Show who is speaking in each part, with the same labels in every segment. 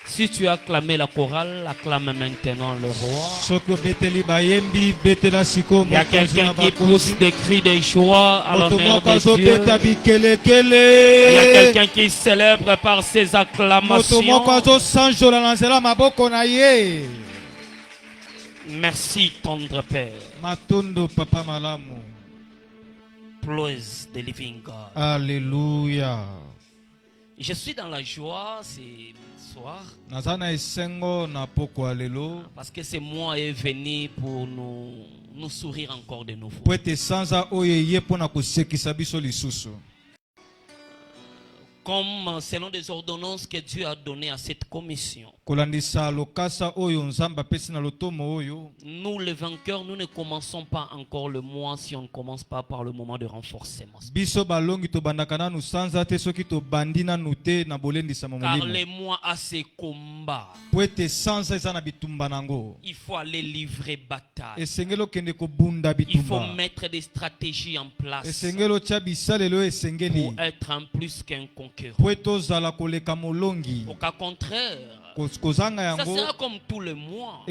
Speaker 1: Si tu as acclamé la chorale, acclame maintenant le roi. Il y a quelqu'un qui pousse des cris de joie à l'honneur de Dieu. Il y a quelqu'un qui célèbre par ses acclamations. Merci, tendre Père. Praise the living God.
Speaker 2: Alléluia.
Speaker 1: Je suis dans la joie ce soir parce que ce mois est venu pour nous sourire encore de nouveau. Comme selon des ordonnances que Dieu a données à cette commission. Nous les vainqueurs, nous ne commençons pas encore le mois si on ne commence pas par le moment de renforcement. Car les mois à ces combats, il faut aller livrer bataille. Il faut mettre des stratégies en place pour être en plus qu'un conquérant. Au cas contraire, ça sera comme tous les mois.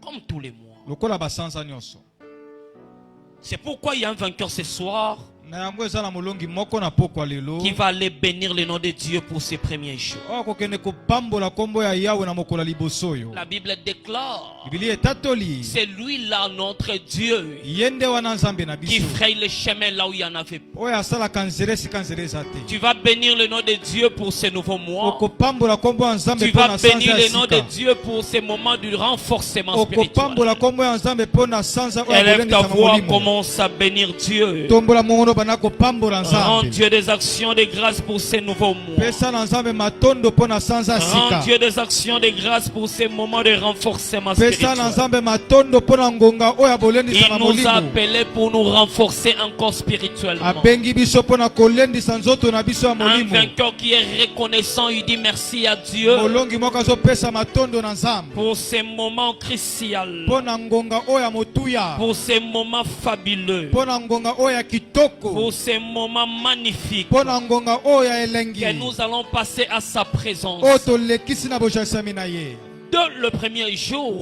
Speaker 1: Comme tous les mois. C'est pourquoi il y a un vainqueur ce soir qui va aller bénir le nom de Dieu pour ses premiers jours. La Bible déclare, c'est lui là notre Dieu qui fraye le chemin là où il y en avait pas. Tu vas bénir le nom de Dieu pour ce nouveau mois. Tu vas bénir le nom de Dieu pour ces moments du renforcement spirituel. Élève ta voix, commence à bénir Dieu. Rends Dieu des actions de grâce pour ces nouveaux mois. Rends Dieu des actions de grâce pour ces moments de renforcement spirituel. Il nous a appelés pour nous renforcer encore spirituellement. Un vainqueur qui est reconnaissant, il dit merci à Dieu pour ces moments cruciaux, pour ces moments fabuleux, pour ces moments magnifiques que nous allons passer à sa présence. Dès le premier jour,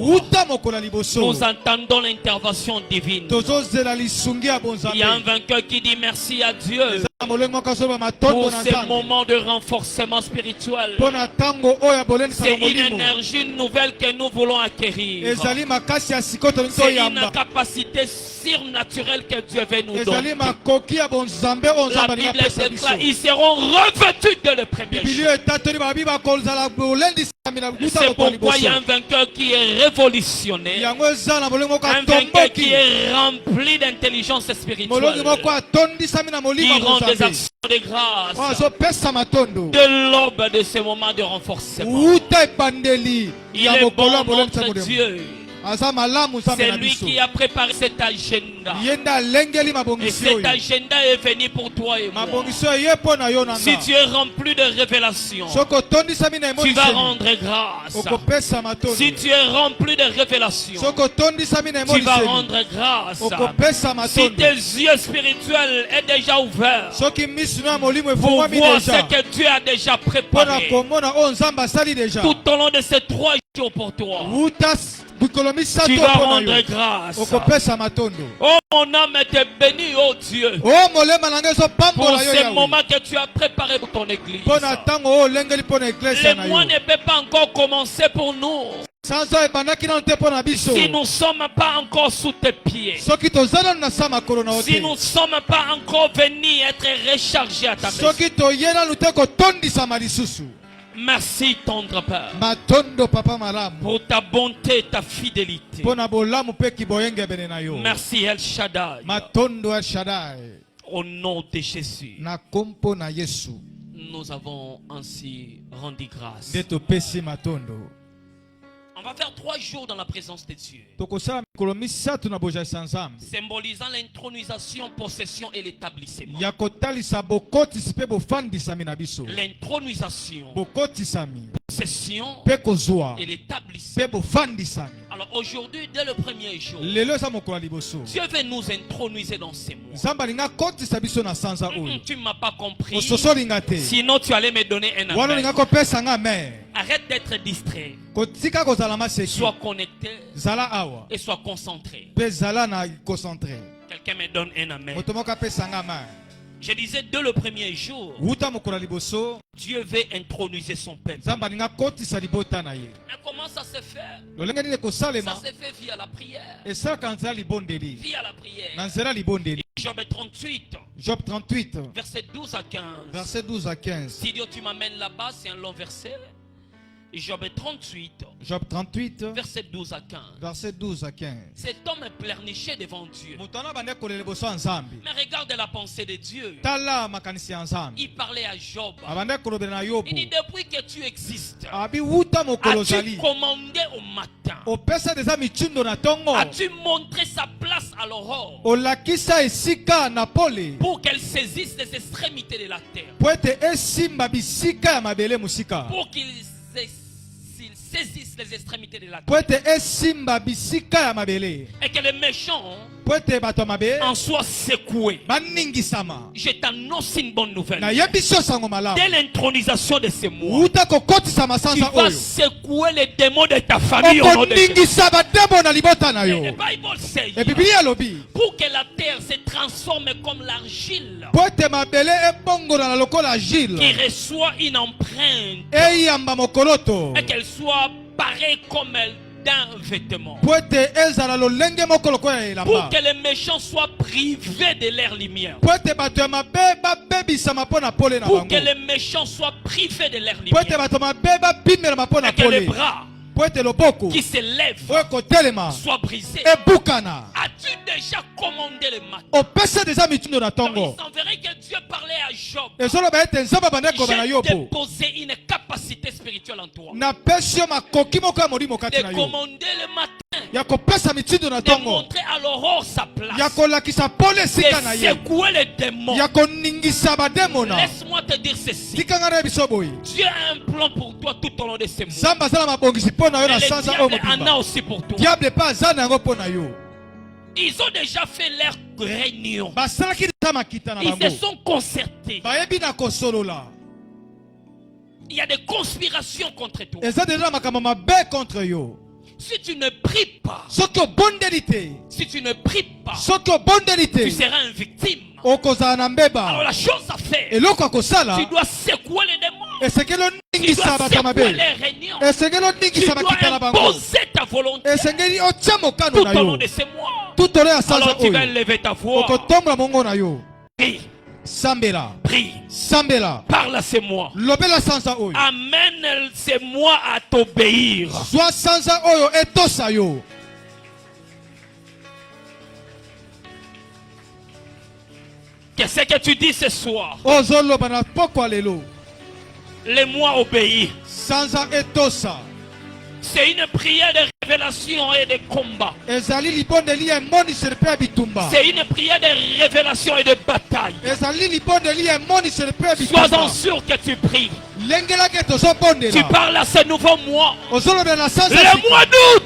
Speaker 1: nous entendons l'intervention divine. Il y a un vainqueur qui dit merci à Dieu pour ces moments de renforcement spirituel. C'est une énergie nouvelle que nous voulons acquérir. C'est une capacité surnaturelle que Dieu veut nous donner. La Bible déclare, ils seront revêtus dès le premier jour. C'est pourquoi il y a un vainqueur qui est révolutionné, un vainqueur qui est rempli d'intelligence spirituelle, qui rend des actions de grâce de l'aube de ce moment de renforcement. Il est bon, notre Dieu. C'est lui qui a préparé cet agenda. Et cet agenda est venu pour toi et moi. Si tu es rempli de révélations, tu vas rendre grâce. Si tu es rempli de révélations, tu vas rendre grâce. Si tes yeux spirituels sont déjà ouverts pour voir ce que Dieu a déjà préparé tout au long de ces 3 jours pour toi, tu vas rendre grâce. Oh, mon âme était bénie, oh Dieu, pour ce moment que tu as préparé pour ton église. Le mois ne peut pas encore commencer pour nous si nous ne sommes pas encore sous tes pieds, si nous ne sommes pas encore venus être rechargés à ta maison. Merci, tendre Père, pour ta bonté et ta fidélité. Merci, El Shaddai. Au nom de Jésus, nous avons ainsi rendu grâce. On va faire 3 jours dans la présence de Dieu. Symbolisant l'intronisation, possession et l'établissement. L'intronisation, possession et l'établissement. Alors aujourd'hui, dès le premier jour, Dieu veut nous introniser dans ces mois. Tu ne m'as pas compris. Sinon tu allais me donner un amen. Arrête d'être distrait. Sois connecté et sois concentré. Quelqu'un me donne un amen. Je disais dès le premier jour, Dieu veut introniser son peuple. Mais comment ça se fait? Ça se fait via la prière. Via la prière. Job 38.
Speaker 2: Job 38.
Speaker 1: Verset 12 à 15.
Speaker 2: Verset 12 à 15.
Speaker 1: Si Dieu tu m'amènes là-bas, c'est un long verset. Job 38.
Speaker 2: Job 38.
Speaker 1: Verset 12 à 15.
Speaker 2: Verset 12 à 15.
Speaker 1: Cet homme est pleurniché devant Dieu. Mais regarde la pensée de Dieu. Il parlait à Job. Il dit depuis que tu existes, as-tu commandé au matin? As-tu montré sa place à l'aurore pour qu'elle saisisse les extrémités de la terre? Pour qu'il saisissent les extrémités de la terre. Et que les méchants en soient secoués. Je t'annonce une bonne nouvelle. Dès l'intronisation de ces mois, tu vas secouer les démons de ta famille au nom de Jésus. Le Bible says, pour que la terre se transforme comme l'argile qui reçoit une empreinte et qu'elle soit pareille comme elle d'un vêtement, pour que les méchants soient privés de leur lumière, pour que les méchants soient privés de leur lumière, et que les bras qui se lèvent soient brisés. As-tu déjà commandé le matin? Donc il s'enverrait que Dieu parlait à Job. J'ai déposé une capacité spirituelle en toi de commander le matin, de montrer à l'aurore sa place, de secouer les démons. Laisse-moi te dire ceci. Dieu a un plan pour toi tout au long de ces mois. Mais le diable en a aussi pour toi. Ils ont déjà fait leur réunion. Ils se sont concertés. Il y a des conspirations contre toi. Si tu ne pries pas, si tu ne pries pas, tu seras une victime. Alors la chose à faire, tu dois secouer les démons, tu dois secouer les réunions, tu dois imposer ta volonté tout au long de ces mois. Alors tu vas élever ta voix. Prie. Prie. Parle à ces mois. Amène ces mois à t'obéir. Qu'est-ce que tu dis ce soir? Les mois obéis. C'est une prière de révélation et de combat. C'est une prière de révélation et de bataille. Sois-en sûr que tu pries. Tu parles à ce nouveau mois. Le mois d'août.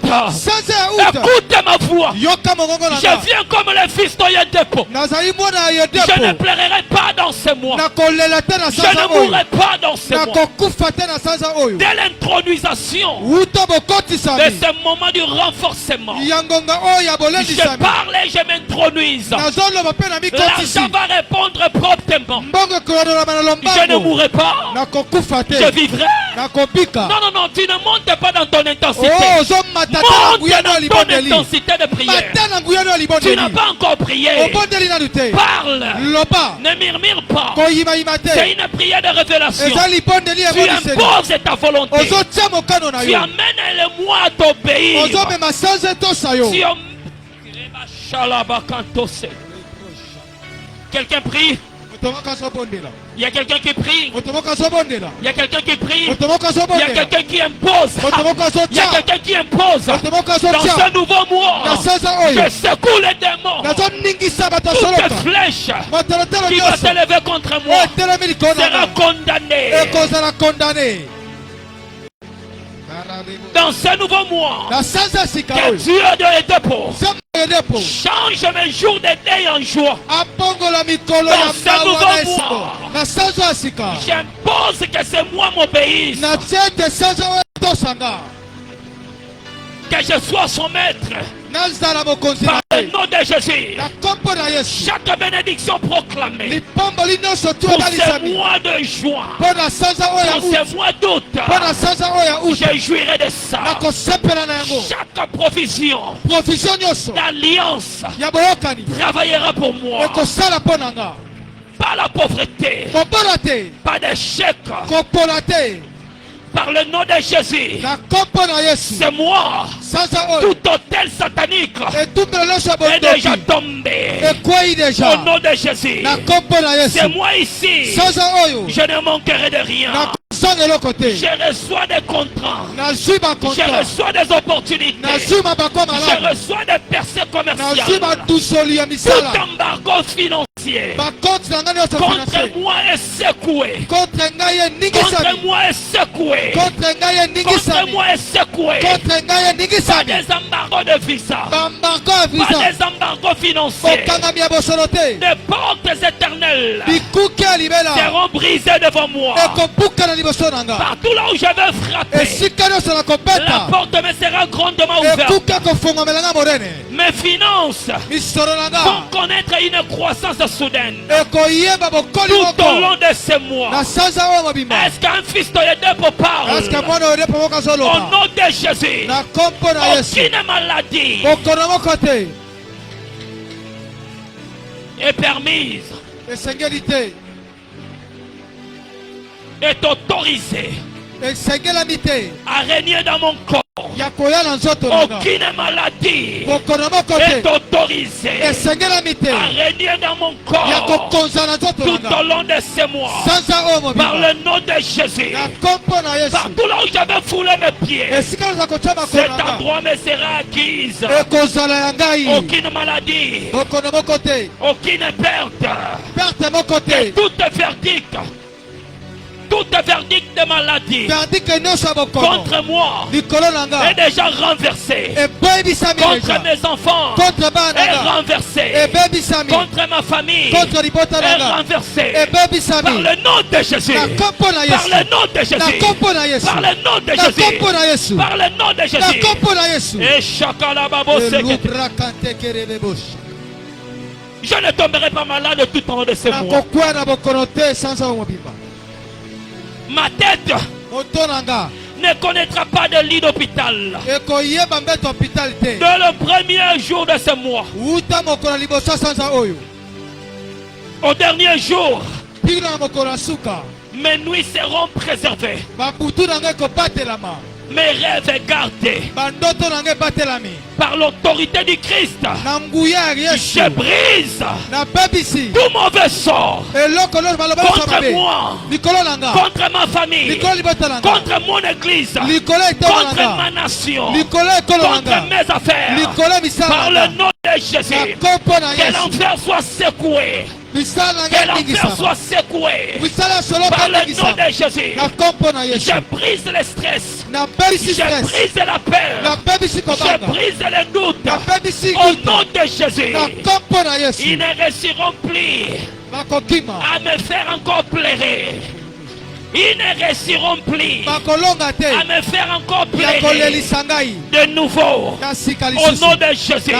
Speaker 1: Écoute ma voix. Je viens comme le fils d'Oyedepo. Je ne pleurerai pas dans ce mois. Je ne mourrai pas dans ce mois. Dès l'intronisation de ce moment du renforcement, je parle et je m'intronise. L'argent va répondre promptement. Je ne mourrai pas. Je vivrai. Non, tu ne montes pas dans ton intensité. Monte dans ton intensité de prière. Tu n'as pas encore prié. Parle. Ne murmure pas. C'est une prière de révélation. Tu imposes ta volonté. Tu amènes le moi à t'obéir. Quelqu'un prie. Il y a quelqu'un qui prie. Il y a quelqu'un qui prie. Il y a quelqu'un qui impose. Il y a quelqu'un qui impose. Dans ce nouveau mois, je secoue les démons. Toute flèche qui va s'élever contre moi sera condamnée. Dans ce nouveau mois, que Dieu de dépôt change mes jours de deuil en joie. Dans ce nouveau mois, j'impose que c'est moi m'obéisse. Que je sois son maître. Par le nom de Jésus, chaque bénédiction proclamée pour ce mois de juin, pour ce mois d'août, je jouirai de ça. Chaque provision d'alliance travaillera pour moi. Pas la pauvreté, pas d'échec. Par le nom de Jésus, c'est moi. Tout hôtel satanique est déjà tombé. Au nom de Jésus, c'est moi ici. Je ne manquerai de rien. Je reçois des contrats. Je reçois des opportunités. Je reçois des percées commerciales. Tout embargo financier contre moi est secoué. Contre moi est secoué. Contre moi est secoué. Pas des embargos de visa. Pas des embargos financiers. Des portes éternelles seront brisées devant moi. Partout là où je vais frapper, la porte me sera grandement ouverte. Mes finances vont connaître une croissance soudaine tout au long de ces mois. Est-ce qu'un fils de Dieu parle? Au nom de Jésus, aucune maladie est permise, est autorisée à régner dans mon corps. Aucune maladie est autorisée à régner dans mon corps tout au long de ces mois. Par le nom de Jésus, partout là où j'avais foulé mes pieds, cet endroit me sera acquise. Aucune maladie, aucune perte, et tout verdict. Tout verdict de maladie contre moi est déjà renversé. Contre mes enfants est renversé. Contre ma famille est renversé. Par le nom de Jésus. Par le nom de Jésus. Par le nom de Jésus. Par le nom de Jésus. Et chakalababo sekete. Je ne tomberai pas malade tout au long de ce mois. Ma tête ne connaîtra pas de lit d'hôpital. Dans le premier jour de ce mois, au dernier jour, mes nuits seront préservées. Mes rêves gardés par l'autorité du Christ. Je brise tout mauvais sort contre moi, contre ma famille, contre mon église, contre ma nation, contre mes affaires. Par le nom de Jésus, que l'enfer soit secoué. Que l'enfer soit secoué par le nom de Jésus. Je brise le stress. Je brise la peur. Je brise les doutes. Au nom de Jésus, ils ne réussiront plus à me faire encore pleurer. Ils ne réussiront plus à me faire encore pleurer de nouveau. Au nom de Jésus,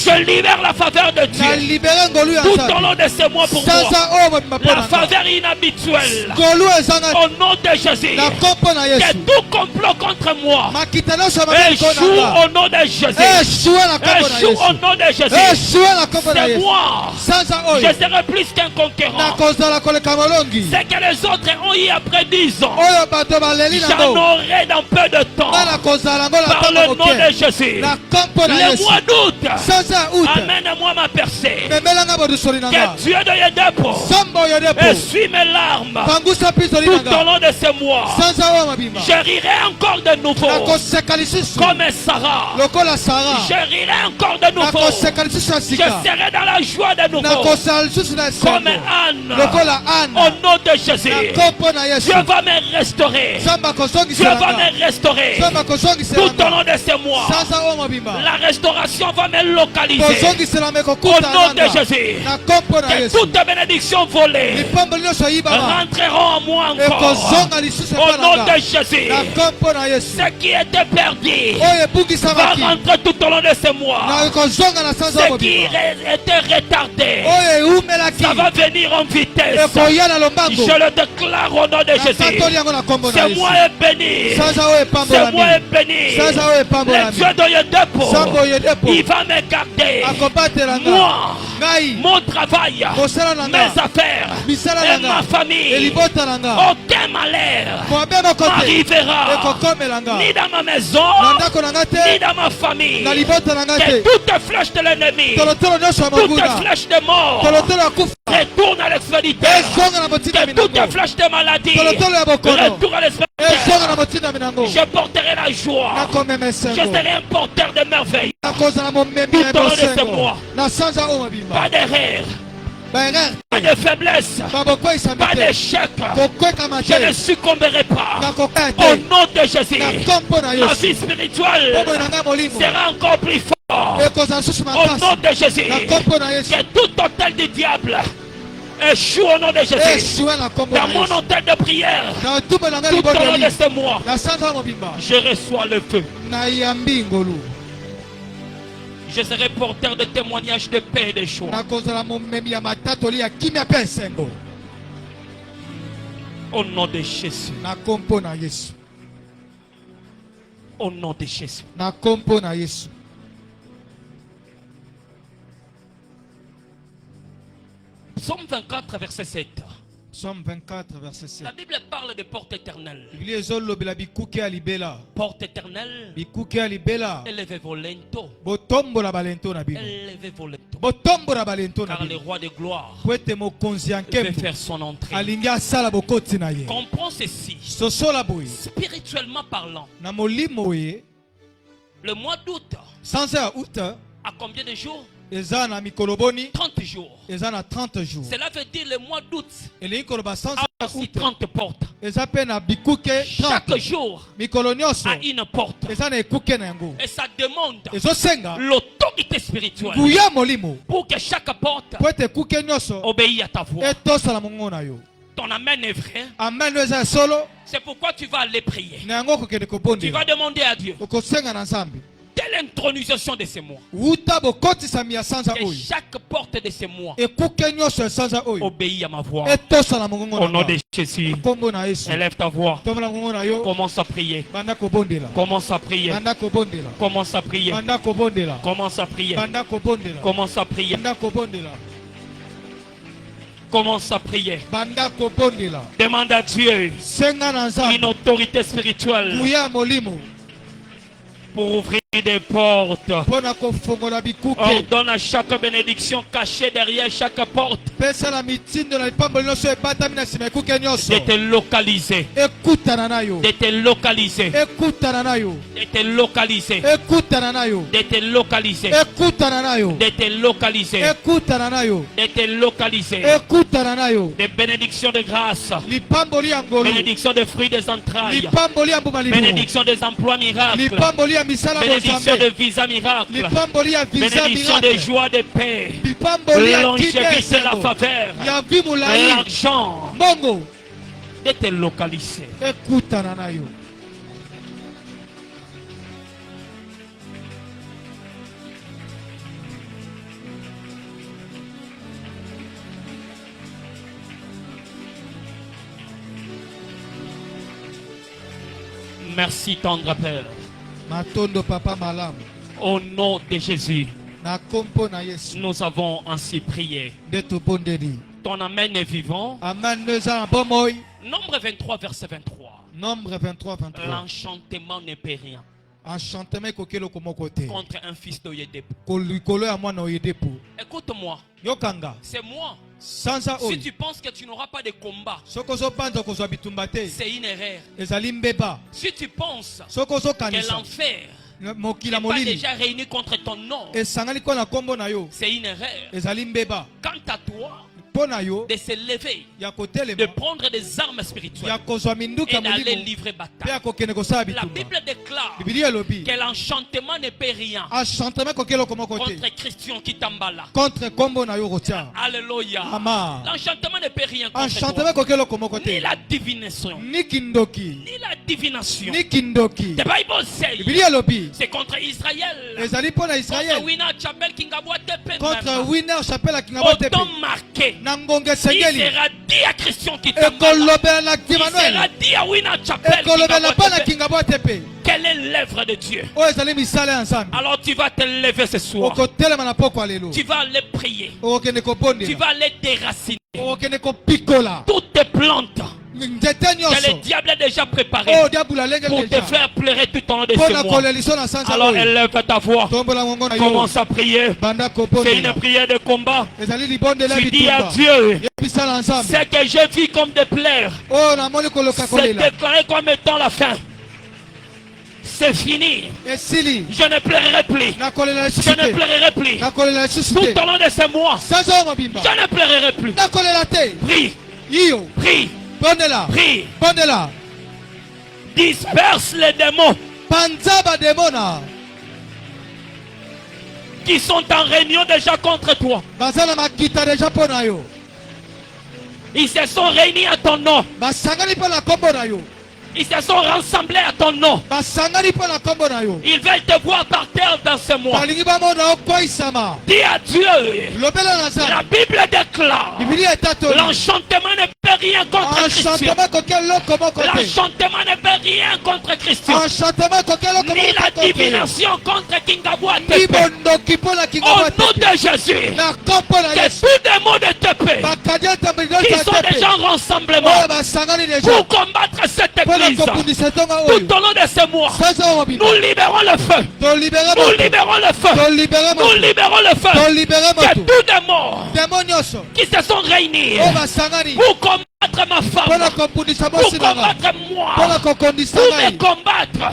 Speaker 1: je libère la faveur de Dieu tout au long de ce mois pour moi. La faveur inhabituelle. Au nom de Jésus, que tout complot contre moi échoue au nom de Jésus. Échoue au nom de Jésus. C'est moi. Je serai plus qu'un conquérant. C'est que les autres ont eu après 10 ans. J'en aurai dans peu de temps. Par le nom de Jésus. Le mois d'août amène-moi ma percée. Que Dieu de Yedepo essuie mes larmes tout au long de ces mois. Je rirai encore de nouveau comme Sarah. Je rirai encore de nouveau. Je serai dans la joie de nouveau comme Anne. Au nom de Jésus, Dieu va me restaurer. Dieu va me restaurer tout au long de ces mois. La restauration va me localiser. Au nom de Jésus, que toutes bénédictions volées rentreront en moi encore. Au nom de Jésus, ce qui était perdu va rentrer tout au long de ces mois. Ce qui était retardé, ça va venir en vitesse. Je le déclare au nom de Jésus. Ce mois est béni. Ce mois est béni. Le Dieu de Yedepo, il va me garder. Moi, mon travail, mes affaires et ma famille. Aucun malheur n'arrivera ni dans ma maison, ni dans ma famille. Que toute flèche de l'ennemi, toute flèche de mort retourne à l'extrémité. Que toute flèche de maladie retourne à l'extrémité. Je porterai la joie. Je serai un porteur de merveilles tout au long de ce mois. Pas d'erreur, pas de faiblesse, pas d'échec. Je ne succomberai pas. Au nom de Jésus, ma vie spirituelle sera encore plus forte. Au nom de Jésus, que tout hôtel du diable échoue au nom de Jésus. Dans mon hôtel de prière, tout au long de ce mois, je reçois le feu. Je serai porteur de témoignages de paix et de joie. Au nom de Jésus. Au nom de Jésus. Psaume 24, verset 7.
Speaker 2: Psaume 24, verset 7.
Speaker 1: La Bible parle de porte éternelle. Porte éternelle. Élevez vos linteaux. Élevez vos linteaux. Car le roi de gloire veut faire son entrée. Comprends ceci. Spirituellement parlant, le mois d'août à combien de jours? 30 jours. Cela veut dire le mois d'août a aussi 30 portes. Chaque jour a une porte. Et ça demande l'autorité spirituelle pour que chaque porte obéisse à ta voix. Ton amen est vrai. C'est pourquoi tu vas aller prier. Tu vas demander à Dieu. Telle intronisation de ces mois. Que chaque porte de ces mois obéit à ma voix. Au nom de Jésus, élève ta voix. Commence à prier. Commence à prier. Commence à prier. Commence à prier. Commence à prier. Commence à prier. Demande à Dieu une autorité spirituelle pour ouvrir des portes. Ordonne à chaque bénédiction cachée derrière chaque porte de te localiser. De te localiser. De te localiser. De te localiser. De te localiser. De te localiser. Des bénédictions de grâce. Bénédictions de fruits des entrailles. Bénédictions des emplois miracles. Bénédiction de visa miracle. Bénédiction de joie, de paix. Longévité, la faveur. L'argent. De te localiser. Merci tendre Père. Au nom de Jésus, nous avons ainsi prié. Ton amen est vivant. Nombre 23, verset 23.
Speaker 2: Nombre 23, 23.
Speaker 1: L'enchantement ne peut rien. contre un fils d'Oyedepo. Écoute-moi. C'est moi. Si tu penses que tu n'auras pas de combat, c'est une erreur. Si tu penses que l'enfer n'est pas déjà réuni contre ton nom, c'est une erreur. Quant à toi, de se lever, de prendre des armes spirituelles et d'aller livrer bataille. La Bible déclare que l'enchantement ne peut rien contre Christian qui t'emballa. Alléluia. L'enchantement ne peut rien contre toi. Ni la divination. Ni la divination. The Bible says c'est contre Israël. Contre Winner Chapel Kingabwa Tepe.
Speaker 2: Contre Winner Chapel Kingabwa Tepe.
Speaker 1: Autant marqué. Il sera dit à Christian qui t'emballa. Il sera dit à Winner Chapel Kingabwa Tepe. Quelle est l'œuvre de Dieu? Alors tu vas te lever ce soir. Tu vas aller prier. Tu vas aller déraciner toutes tes plantes que le diable a déjà préparées pour te faire pleurer tout au long de ce mois. Alors élève ta voix. Commence à prier. C'est une prière de combat. Tu dis à Dieu, ce que j'ai vu comme des pleurs, c'est déclaré comme étant la fin. C'est fini. Je ne pleurerai plus. Je ne pleurerai plus. Tout au long de ce mois, je ne pleurerai plus. Prie. Prie. Prie. Disperse les démons qui sont en réunion déjà contre toi. Ils se sont réunis à ton nom. Ils se sont rassemblés à ton nom. Ils veulent te voir par terre dans ce mois. Dis à Dieu. La Bible déclare. L'enchantement ne peut rien contre Christian. L'enchantement ne peut rien contre Christian. Ni la divination contre Kingabwa Tepe. Au nom de Jésus. Que tous les mots de Tepe qui sont déjà en rassemblement pour combattre cette église. Tout au long de ce mois, nous libérons le feu. Nous libérons le feu. Nous libérons le feu. Que tous les morts qui se sont réunis pour combattre ma femme, pour combattre moi, pour me combattre,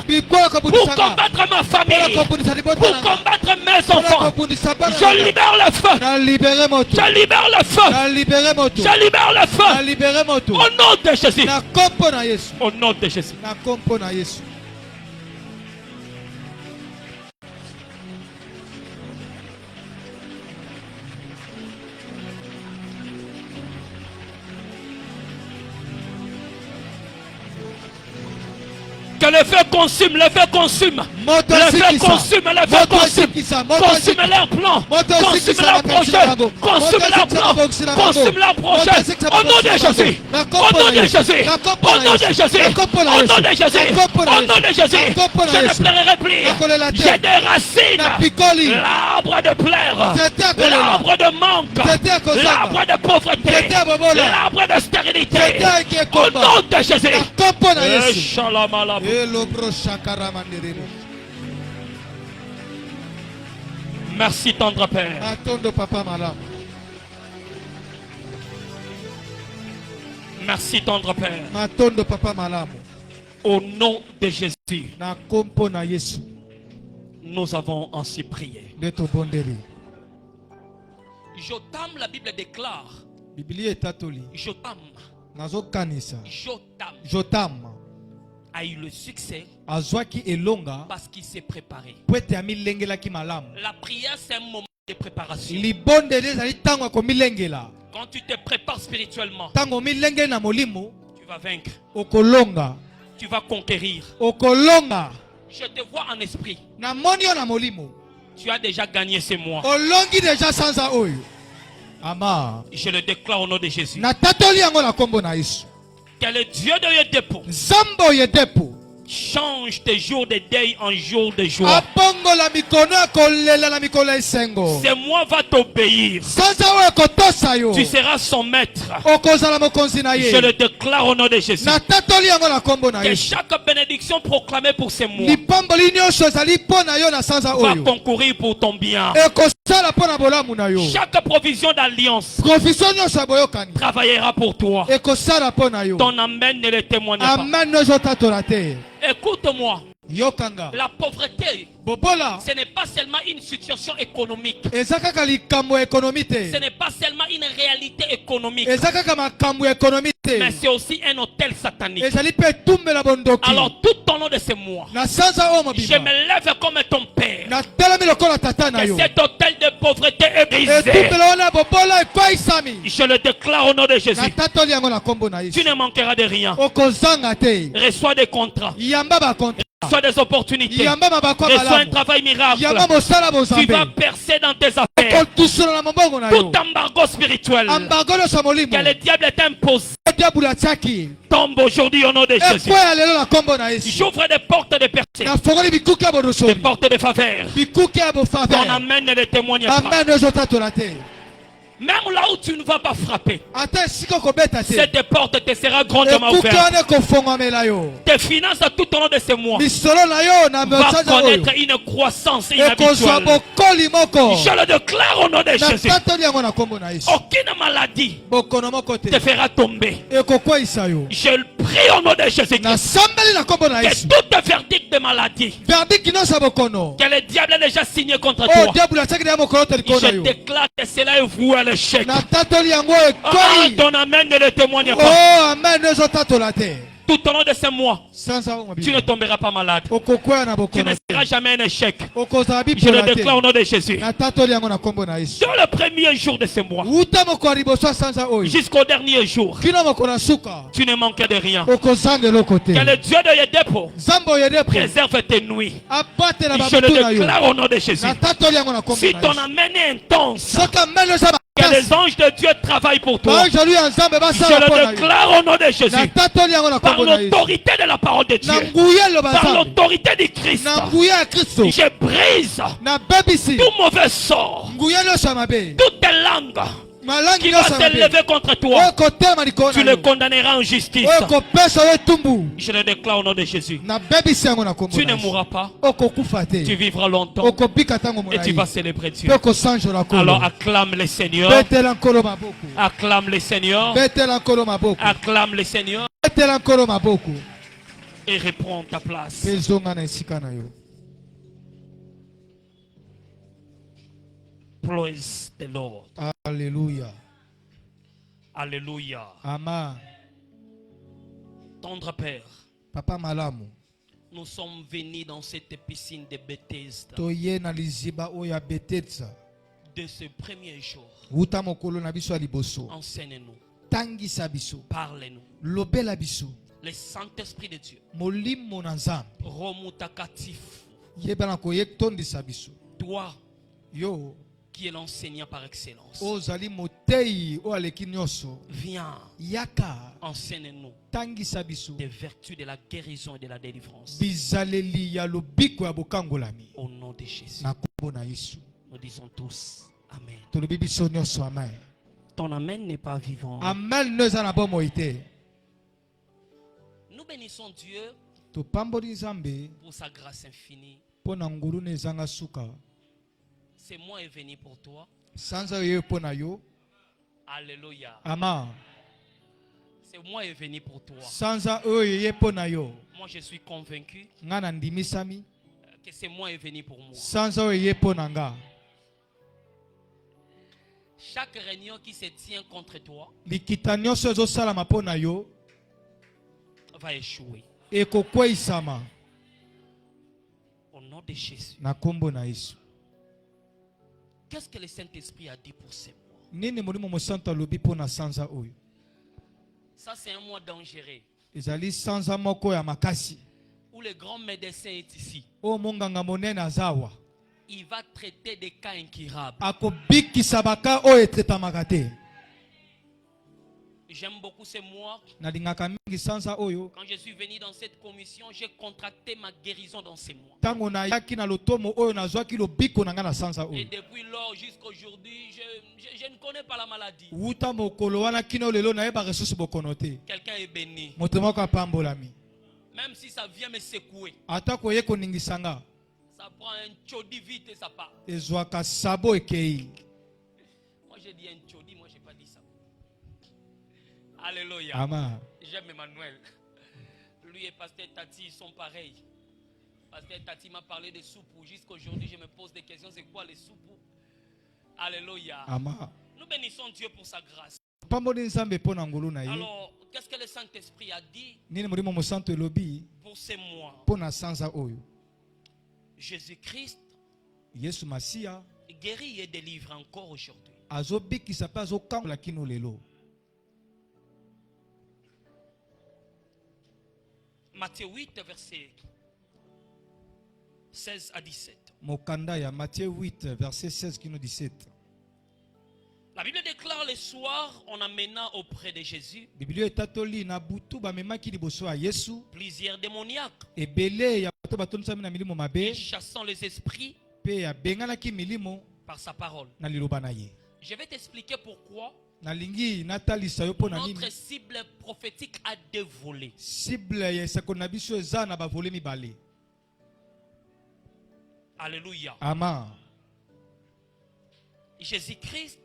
Speaker 1: pour combattre ma famille, pour combattre mes enfants. Je libère le feu. Je libère le feu. Je libère le feu. Au nom de Jésus. Au nom de Jésus. Que le feu consume, le feu consume. Le feu consume, le feu consume. Consume leurs plans. Consume leurs projets. Consume leurs plans. Consume leurs projets. Au nom de Jésus. Au nom de Jésus. Au nom de Jésus. Au nom de Jésus. Au nom de Jésus. Je ne pleurerai plus. J'ai des racines. L'arbre de pleurs. L'arbre de manque. L'arbre de pauvreté. L'arbre de stérilité. Au nom de Jésus. Merci tendre Père. Merci tendre Père. Au nom de Jésus, nous avons ainsi prié. Jotam, la Bible déclare. Jotam a eu le succès parce qu'il s'est préparé. La prière, c'est un moment de préparation. Quand tu te prépares spirituellement, tu vas vaincre. Tu vas conquérir. Je te vois en esprit. Tu as déjà gagné ce mois. Je le déclare au nom de Jésus. Que le Dieu de Oyedepo change tes jours de deuil en jours de joie. Ce mois va t'obéir. Tu seras son maître. Je le déclare au nom de Jésus. Que chaque bénédiction proclamée pour ce mois va concourir pour ton bien. Chaque provision d'alliance travaillera pour toi. Ton amen ne le témoigne pas. Écoute-moi. La pauvreté, ce n'est pas seulement une situation économique. Ce n'est pas seulement une réalité économique. Mais c'est aussi un hôtel satanique. Alors tout au long de ce mois, je me lève comme ton père. Que cet hôtel de pauvreté est brisé. Je le déclare au nom de Jésus. Tu ne manqueras de rien. Reçois des contrats. Reçois des opportunités. Reçois un travail miracle. Tu vas percer dans tes affaires. Tout embargo spirituel que le diable est imposé tombe aujourd'hui au nom de Jésus. J'ouvre des portes de percée, des portes de faveur. Ton amen ne le témoigne pas. Même là où tu ne vas pas frapper, cette porte te sera grandement ouverte. Tes finances tout au long de ce mois vont connaître une croissance inhabituelle. Je le déclare au nom de Jésus. Aucune maladie te fera tomber. Je le prie au nom de Jésus. Que tout verdict de maladie que le diable a déjà signé contre toi, je déclare que cela est voué à l'échec. Ton amen ne le témoigne pas. Tout au long de ce mois, tu ne tomberas pas malade. Tu ne seras jamais un échec. Je le déclare au nom de Jésus. Dans le premier jour de ce mois jusqu'au dernier jour, tu ne manques de rien. Que le Dieu de dépôt préserve tes nuits. Je le déclare au nom de Jésus. Si ton amen est intense, que les anges de Dieu travaillent pour toi. Je le déclare au nom de Jésus. Par l'autorité de la parole de Dieu. Par l'autorité du Christ. Je brise tout mauvais sort. Toutes tes langues qui va s'élever contre toi, tu le condamneras en justice. Je le déclare au nom de Jésus. Tu ne mourras pas. Tu vivras longtemps. Et tu vas célébrer Dieu. Alors acclame le Seigneur. Acclame le Seigneur. Acclame le Seigneur. Et reprends ta place. Praise the Lord.
Speaker 2: Alléluia.
Speaker 1: Alléluia.
Speaker 2: Amen.
Speaker 1: Tendre Père,
Speaker 2: Papa Malamu,
Speaker 1: nous sommes venus dans cette piscine de Bethesda de ce premier jour. Enseigne-nous. Parle-nous. Le Saint-Esprit de Dieu. Romutakatif. Toi qui est l'enseignant par excellence. Viens, enseigne-nous des vertus de la guérison et de la délivrance. Au nom de Jésus. Nous disons tous Amen. Ton Amen n'est pas vivant. Nous bénissons Dieu pour sa grâce infinie. Ce mois est venu pour toi. Alléluia.
Speaker 2: Amen.
Speaker 1: Ce mois est venu pour toi. Moi je suis convaincu que ce mois est venu pour moi. Chaque réunion qui se tient contre toi va échouer. Au nom de Jésus. Qu'est-ce que le Saint-Esprit a dit pour ce mois? Ça c'est un mois dangereux. Où le grand médecin est ici. Il va traiter des cas incurables. J'aime beaucoup ces mois.
Speaker 2: Quand
Speaker 1: je suis venu dans cette commission, j'ai contracté ma guérison dans ces mois. Et depuis lors jusqu'à aujourd'hui, je ne connais pas la maladie. Quelqu'un est béni. Même si ça vient me secouer. Ça prend un chodi vite et ça part. Moi j'ai dit un chodi, moi j'ai pas dit ça. Alléluia.
Speaker 2: Amen.
Speaker 1: J'aime Emmanuel. Lui et Pasteur Tati sont pareils. Pasteur Tati m'a parlé de soupe. Jusqu'à aujourd'hui, je me pose des questions. C'est quoi les soupes? Alléluia.
Speaker 2: Amen.
Speaker 1: Nous bénissons Dieu pour sa grâce. Alors, qu'est-ce que le Saint-Esprit a dit pour ces mois? Jésus-Christ guérit et délivre encore aujourd'hui. Matthieu 8, verset 16 à 17.
Speaker 2: Matthieu 8, verset 16 à 17.
Speaker 1: La Bible déclare le soir, en amenant auprès de Jésus plusieurs démoniaques, et chassant les esprits par sa parole. Je vais t'expliquer pourquoi notre cible prophétique a dévolé. Alléluia.
Speaker 2: Amen.
Speaker 1: Jésus-Christ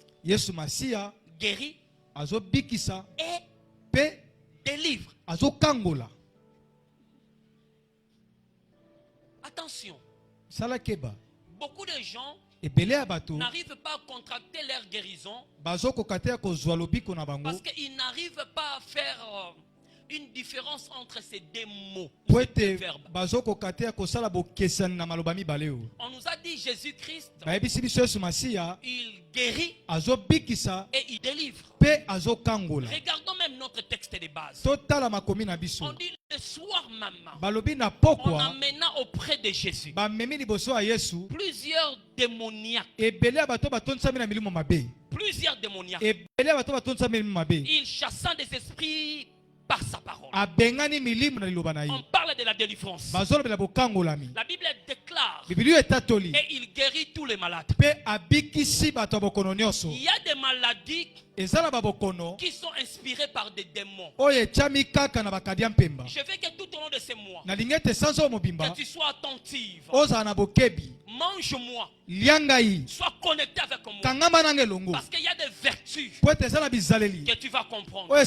Speaker 1: guérit et délivre. Attention. Beaucoup de gens n'arrivent pas à contracter leur guérison parce qu'ils n'arrivent pas à faire une différence entre ces deux mots. Ces verbes. On nous a dit Jésus-Christ, il guérit et il délivre. Regardons même notre texte de base. On dit le soir même, en amenant auprès de Jésus plusieurs démoniaques. Plusieurs démoniaques. Il chassant des esprits par sa parole. On parle de la délivrance. La Bible déclare et il guérit tous les malades. Il y a des maladies qui sont inspirées par des démons. Je veux que tout au long de ces mois, que tu sois attentive. Mange-moi. Sois connecté avec moi. Parce qu'il y a des vertus que tu vas comprendre. Et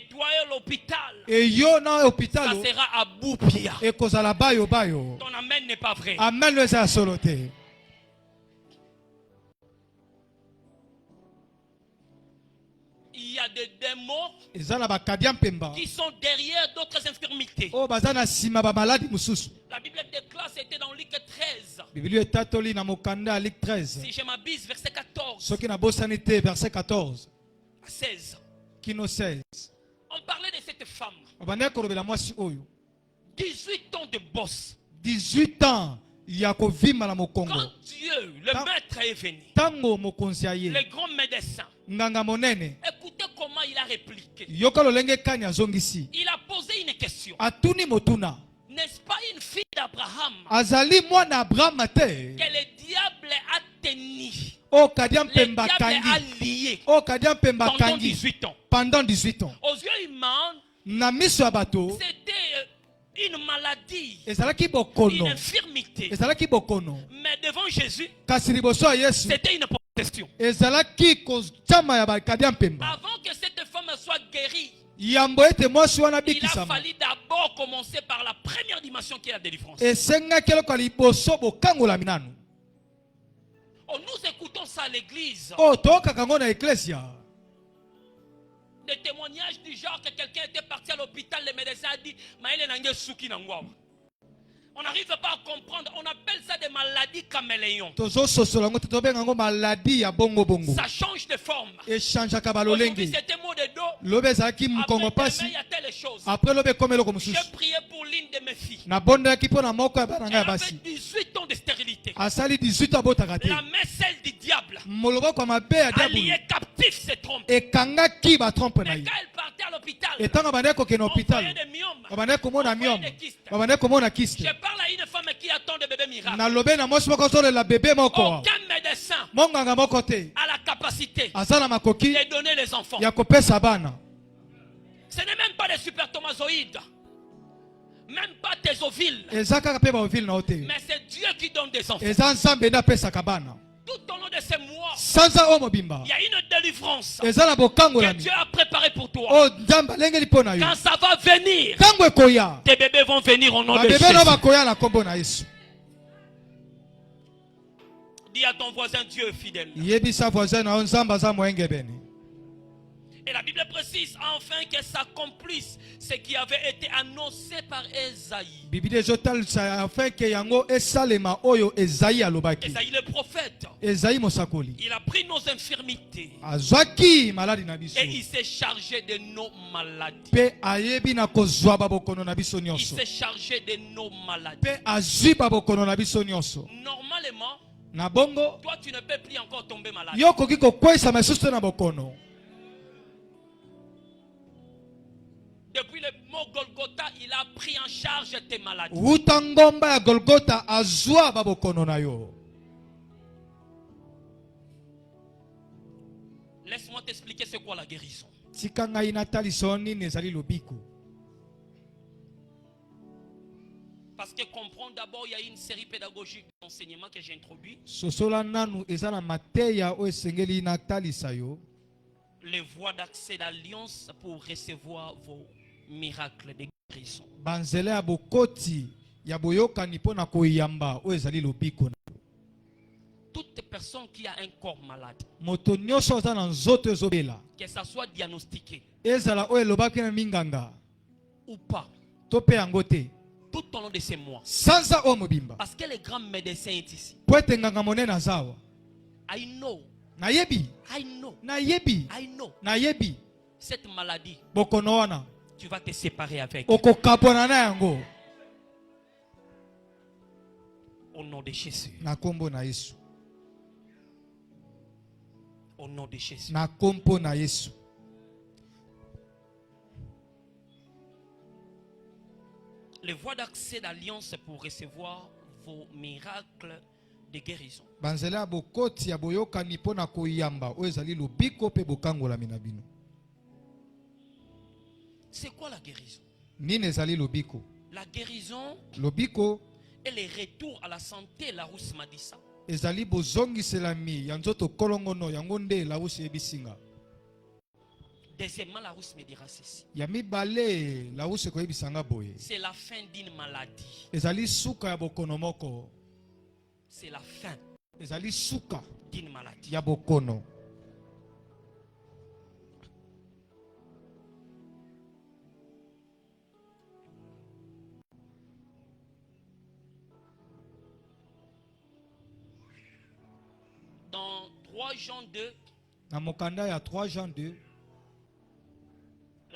Speaker 1: toi et l'hôpital, ça sera à bout pia. Ton amen n'est pas vrai. Il y a des démons qui sont derrière d'autres infirmités. La Bible déclare, c'était dans Luc 13. Si je m'abuse, verset 14. À 16. On parlait de cette femme. 18 ans de boss.
Speaker 2: 18 ans.
Speaker 1: Quand Dieu, le maître, est venu, le grand médecin, écoutez comment il a répliqué. Il a posé une question. N'est-ce pas une fille d'Abraham que le diable a tenu? Le diable a lié pendant 18 ans. Aux yeux humains, c'était une maladie, une infirmité. Mais devant Jésus, c'était une possession. Avant que cette femme soit guérie, il a fallu d'abord commencer par la première dimension qui est la délivrance. Oh, nous écoutons ça à l'église. Des témoignages du genre que quelqu'un était parti à l'hôpital, le médecin a dit on n'arrive pas à comprendre. On appelle ça des maladies caméléons. Ça change de forme. Aujourd'hui, c'était mot de dos. Après, il y a telle chose. J'ai prié pour l'une de mes filles. Elle avait 18 ans de stérilité. La main celle du diable a lié captif objectif se trompe.
Speaker 2: Et kanga ki ba trompe na
Speaker 1: Mais
Speaker 2: ye.
Speaker 1: quand elle partait à l'hôpital,
Speaker 2: Et tant abandé ko ke na
Speaker 1: on
Speaker 2: hôpital.
Speaker 1: voyait des myomes.
Speaker 2: Abandé ko mona
Speaker 1: On voyait
Speaker 2: myome.
Speaker 1: des kystes.
Speaker 2: Abandé ko mona kyste.
Speaker 1: Je parle à une femme qui attend des bébés miracles.
Speaker 2: Na lobe na mosi moko solo la bébé moko.
Speaker 1: Aucun médecin
Speaker 2: Monganga moko te.
Speaker 1: a la capacité
Speaker 2: Azala makoki
Speaker 1: de donner les enfants.
Speaker 2: ya kopesa bana.
Speaker 1: Ce n'est même pas des supertomazoïdes. Même pas thésophile.
Speaker 2: Eza kaka pe ba ovile na ote.
Speaker 1: Mais c'est Dieu qui donne des enfants.
Speaker 2: Eza nzambe na pesa kabana.
Speaker 1: Tout au long de ces mois,
Speaker 2: Sanza o mobimba.
Speaker 1: il y a une délivrance
Speaker 2: Eza na bokango
Speaker 1: que
Speaker 2: la
Speaker 1: Dieu a préparée pour toi.
Speaker 2: Oh nzamba lengeli pona yo.
Speaker 1: Quand ça va venir,
Speaker 2: Kango ekoya.
Speaker 1: tes bébés vont venir au nom
Speaker 2: Ba
Speaker 1: de
Speaker 2: bébé no
Speaker 1: Jésus.
Speaker 2: bakoya na kombo na Yesu.
Speaker 1: Dis à ton voisin, Dieu est fidèle.
Speaker 2: Yebisa voisin na nzamba za moenge bene.
Speaker 1: Et la Bible précise enfin que s'accomplisse ce qui avait été annoncé par Esaïe.
Speaker 2: Bible ezotal sa afin que yango esalema oyo Esaïe alobaki.
Speaker 1: Esaïe le prophète,
Speaker 2: Esaïe mosakoli.
Speaker 1: il a pris nos infirmités
Speaker 2: Azwaki maladi na biso.
Speaker 1: et il s'est chargé de nos maladies.
Speaker 2: Pe ayebi na kozwa babokono na biso
Speaker 1: Il
Speaker 2: nyonso.
Speaker 1: s'est chargé de nos maladies.
Speaker 2: Pe azwi babokono na biso nyonso.
Speaker 1: Normalement,
Speaker 2: Na bongo
Speaker 1: toi tu ne peux plus encore tomber malade.
Speaker 2: yo koki kokwesa masusu na bokono.
Speaker 1: Depuis le mot Golgotha, il a pris en charge tes maladies.
Speaker 2: Wuta ngomba ya Golgotha azwa babokono na yo.
Speaker 1: Laisse-moi t'expliquer c'est quoi la guérison.
Speaker 2: Tika ngai nataliso nini ezali lobiko.
Speaker 1: Parce que comprendre d'abord, il y a une série pédagogique d'enseignements que j'ai introduit.
Speaker 2: Sosola nanu eza na mateya o esengeli natalisa yo.
Speaker 1: Les voies d'accès d'alliance pour recevoir vos miracles de guérison.
Speaker 2: Banzele ya bokoti ya boyokani pona koyamba o ezali lobiko.
Speaker 1: Toute personne qui a un corps malade,
Speaker 2: Moto nyonso aza na nzoto ezobela.
Speaker 1: que ça soit diagnostiqué
Speaker 2: Ezala o elobaki na minganga.
Speaker 1: ou pas,
Speaker 2: To pe yango te.
Speaker 1: tout au long de ces mois.
Speaker 2: Sanza o mobimba.
Speaker 1: Parce que les grands médecins est ici.
Speaker 2: Po ete nganga monene azawa.
Speaker 1: I know,
Speaker 2: Nayebi. Nayebi. Nayebi.
Speaker 1: cette maladie,
Speaker 2: Bokono wana.
Speaker 1: tu vas te séparer avec.
Speaker 2: Okokapona na yango.
Speaker 1: Au nom de Jésus.
Speaker 2: Na kombo na Yesu.
Speaker 1: Au nom de Jésus.
Speaker 2: Na kombo na Yesu.
Speaker 1: Les voies d'accès d'alliance pour recevoir vos miracles de guérison.
Speaker 2: Banzela bokoti ya boyokani pona koyamba o ezali lobiko pe bokangola minabino.
Speaker 1: C'est quoi la guérison?
Speaker 2: Nini ezali lobiko?
Speaker 1: La guérison
Speaker 2: Lobiko
Speaker 1: et le retour à la santé, la rousse m'a dit ça.
Speaker 2: ezali bozongiselami ya nzoto kolongono yango nde lausi ebisinga.
Speaker 1: Deuxièmement, la rousse me dira ceci.
Speaker 2: Ya mibale lausi koyebisanga boye.
Speaker 1: C'est la fin d'une maladie.
Speaker 2: Ezali suka ya bokono moko.
Speaker 1: C'est la fin
Speaker 2: Ezali suka
Speaker 1: d'une maladie.
Speaker 2: ya bokono.
Speaker 1: Dans 3 Jean 2,
Speaker 2: Na mokanda ya 3 Jean 2.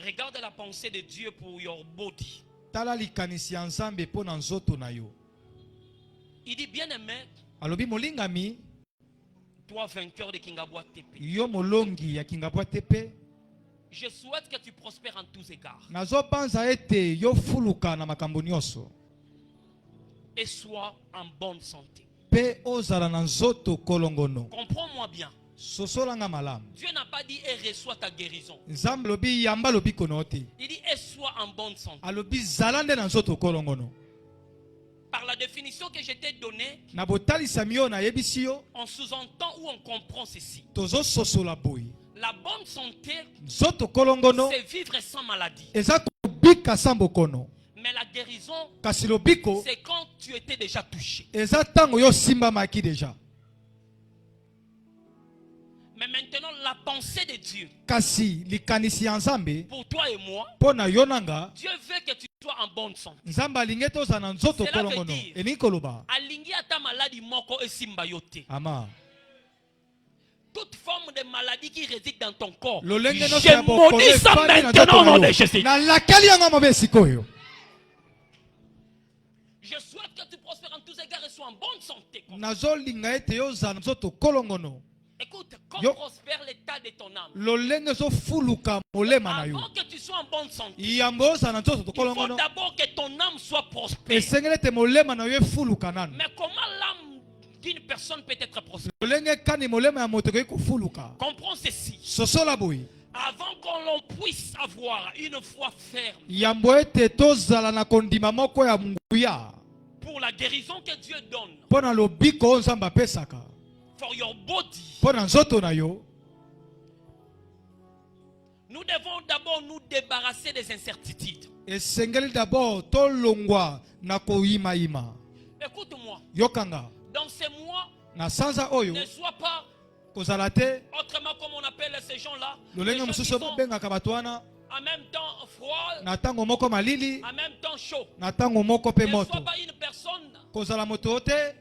Speaker 1: regarde la pensée de Dieu pour your body.
Speaker 2: Tala likanisi ya nzambe po na nzoto na yo.
Speaker 1: Il dit, bien aimé,
Speaker 2: Alobi molingami
Speaker 1: toi vainqueur de Kingabwa TP,
Speaker 2: yo molongi ya kingabwa tepe.
Speaker 1: je souhaite que tu prospères en tous égards
Speaker 2: Nazo panza ete yo fuluka na makambo nyonso.
Speaker 1: et sois en bonne santé.
Speaker 2: Pe ozala na nzoto kolongono.
Speaker 1: Comprends-moi bien.
Speaker 2: Sosolanga malamu.
Speaker 1: Dieu n'a pas dit et reçois ta guérison.
Speaker 2: Nzambe lobi yamba lobi kono te.
Speaker 1: Il dit et sois en bonne santé.
Speaker 2: Alobi zalande na nzoto kolongono.
Speaker 1: Par la définition que je t'ai donnée,
Speaker 2: Na botalisa mio na yebisi yo.
Speaker 1: on sous-entend ou on comprend ceci.
Speaker 2: Tozo sosola boy.
Speaker 1: La bonne santé,
Speaker 2: Nzoto kolongono.
Speaker 1: c'est vivre sans maladie.
Speaker 2: Eza kobika sambo kono.
Speaker 1: Mais la guérison,
Speaker 2: Kasi lobiko.
Speaker 1: c'est quand tu étais déjà touché.
Speaker 2: Eza tango yo simba maki deja.
Speaker 1: Mais maintenant, la pensée de Dieu,
Speaker 2: Kasi likanisi ya nzambe.
Speaker 1: pour toi et moi,
Speaker 2: Pona yonanga.
Speaker 1: Dieu veut que tu sois en bonne santé.
Speaker 2: Nzamba alingi toza na nzoto
Speaker 1: Cela veut
Speaker 2: kolongono.
Speaker 1: dire-
Speaker 2: Elingi koloba.
Speaker 1: Alingi ata maladie moko esimba yote.
Speaker 2: Ama.
Speaker 1: Toute forme de maladie qui réside dans ton corps.
Speaker 2: Lolenge no
Speaker 1: Je maudis ça maintenant au nom de Jésus.
Speaker 2: Na lakali yango mabe sikoyo.
Speaker 1: Je souhaite que tu prospères en tous égards et sois en bonne santé.
Speaker 2: Nazolinga ete yoza na nzoto kolongono.
Speaker 1: Écoute, comme prospère l'état de ton âme. Avant que tu sois en bonne santé, il faut d'abord que ton âme soit prospère. Mais comment l'âme d'une personne peut être prospère? Comprends ceci. Avant qu'on l'on puisse avoir une foi ferme pour la guérison que Dieu donne, for your body, nous devons d'abord nous débarrasser des incertitudes. Écoute-moi. Dans ces mois, ne sois pas autrement comme on appelle ces gens-là, les gens qui sont en même temps froid, en même temps chaud. Ne sois pas une personne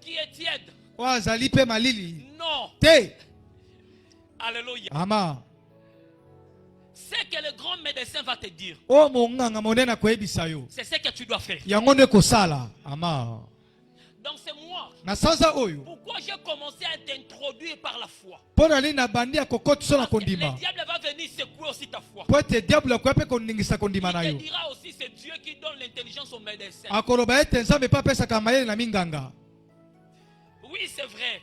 Speaker 1: qui est tiède. Non. Alléluia.
Speaker 2: Amen.
Speaker 1: C'est que le grand médecin va te dire. C'est ce que tu dois faire.
Speaker 2: Amen.
Speaker 1: Dans ces mois, pourquoi j'ai commencé à t'introduire par la foi? Parce que le diable va venir secouer aussi ta foi. Il te dira aussi c'est Dieu qui donne l'intelligence aux médecins. Oui, c'est vrai.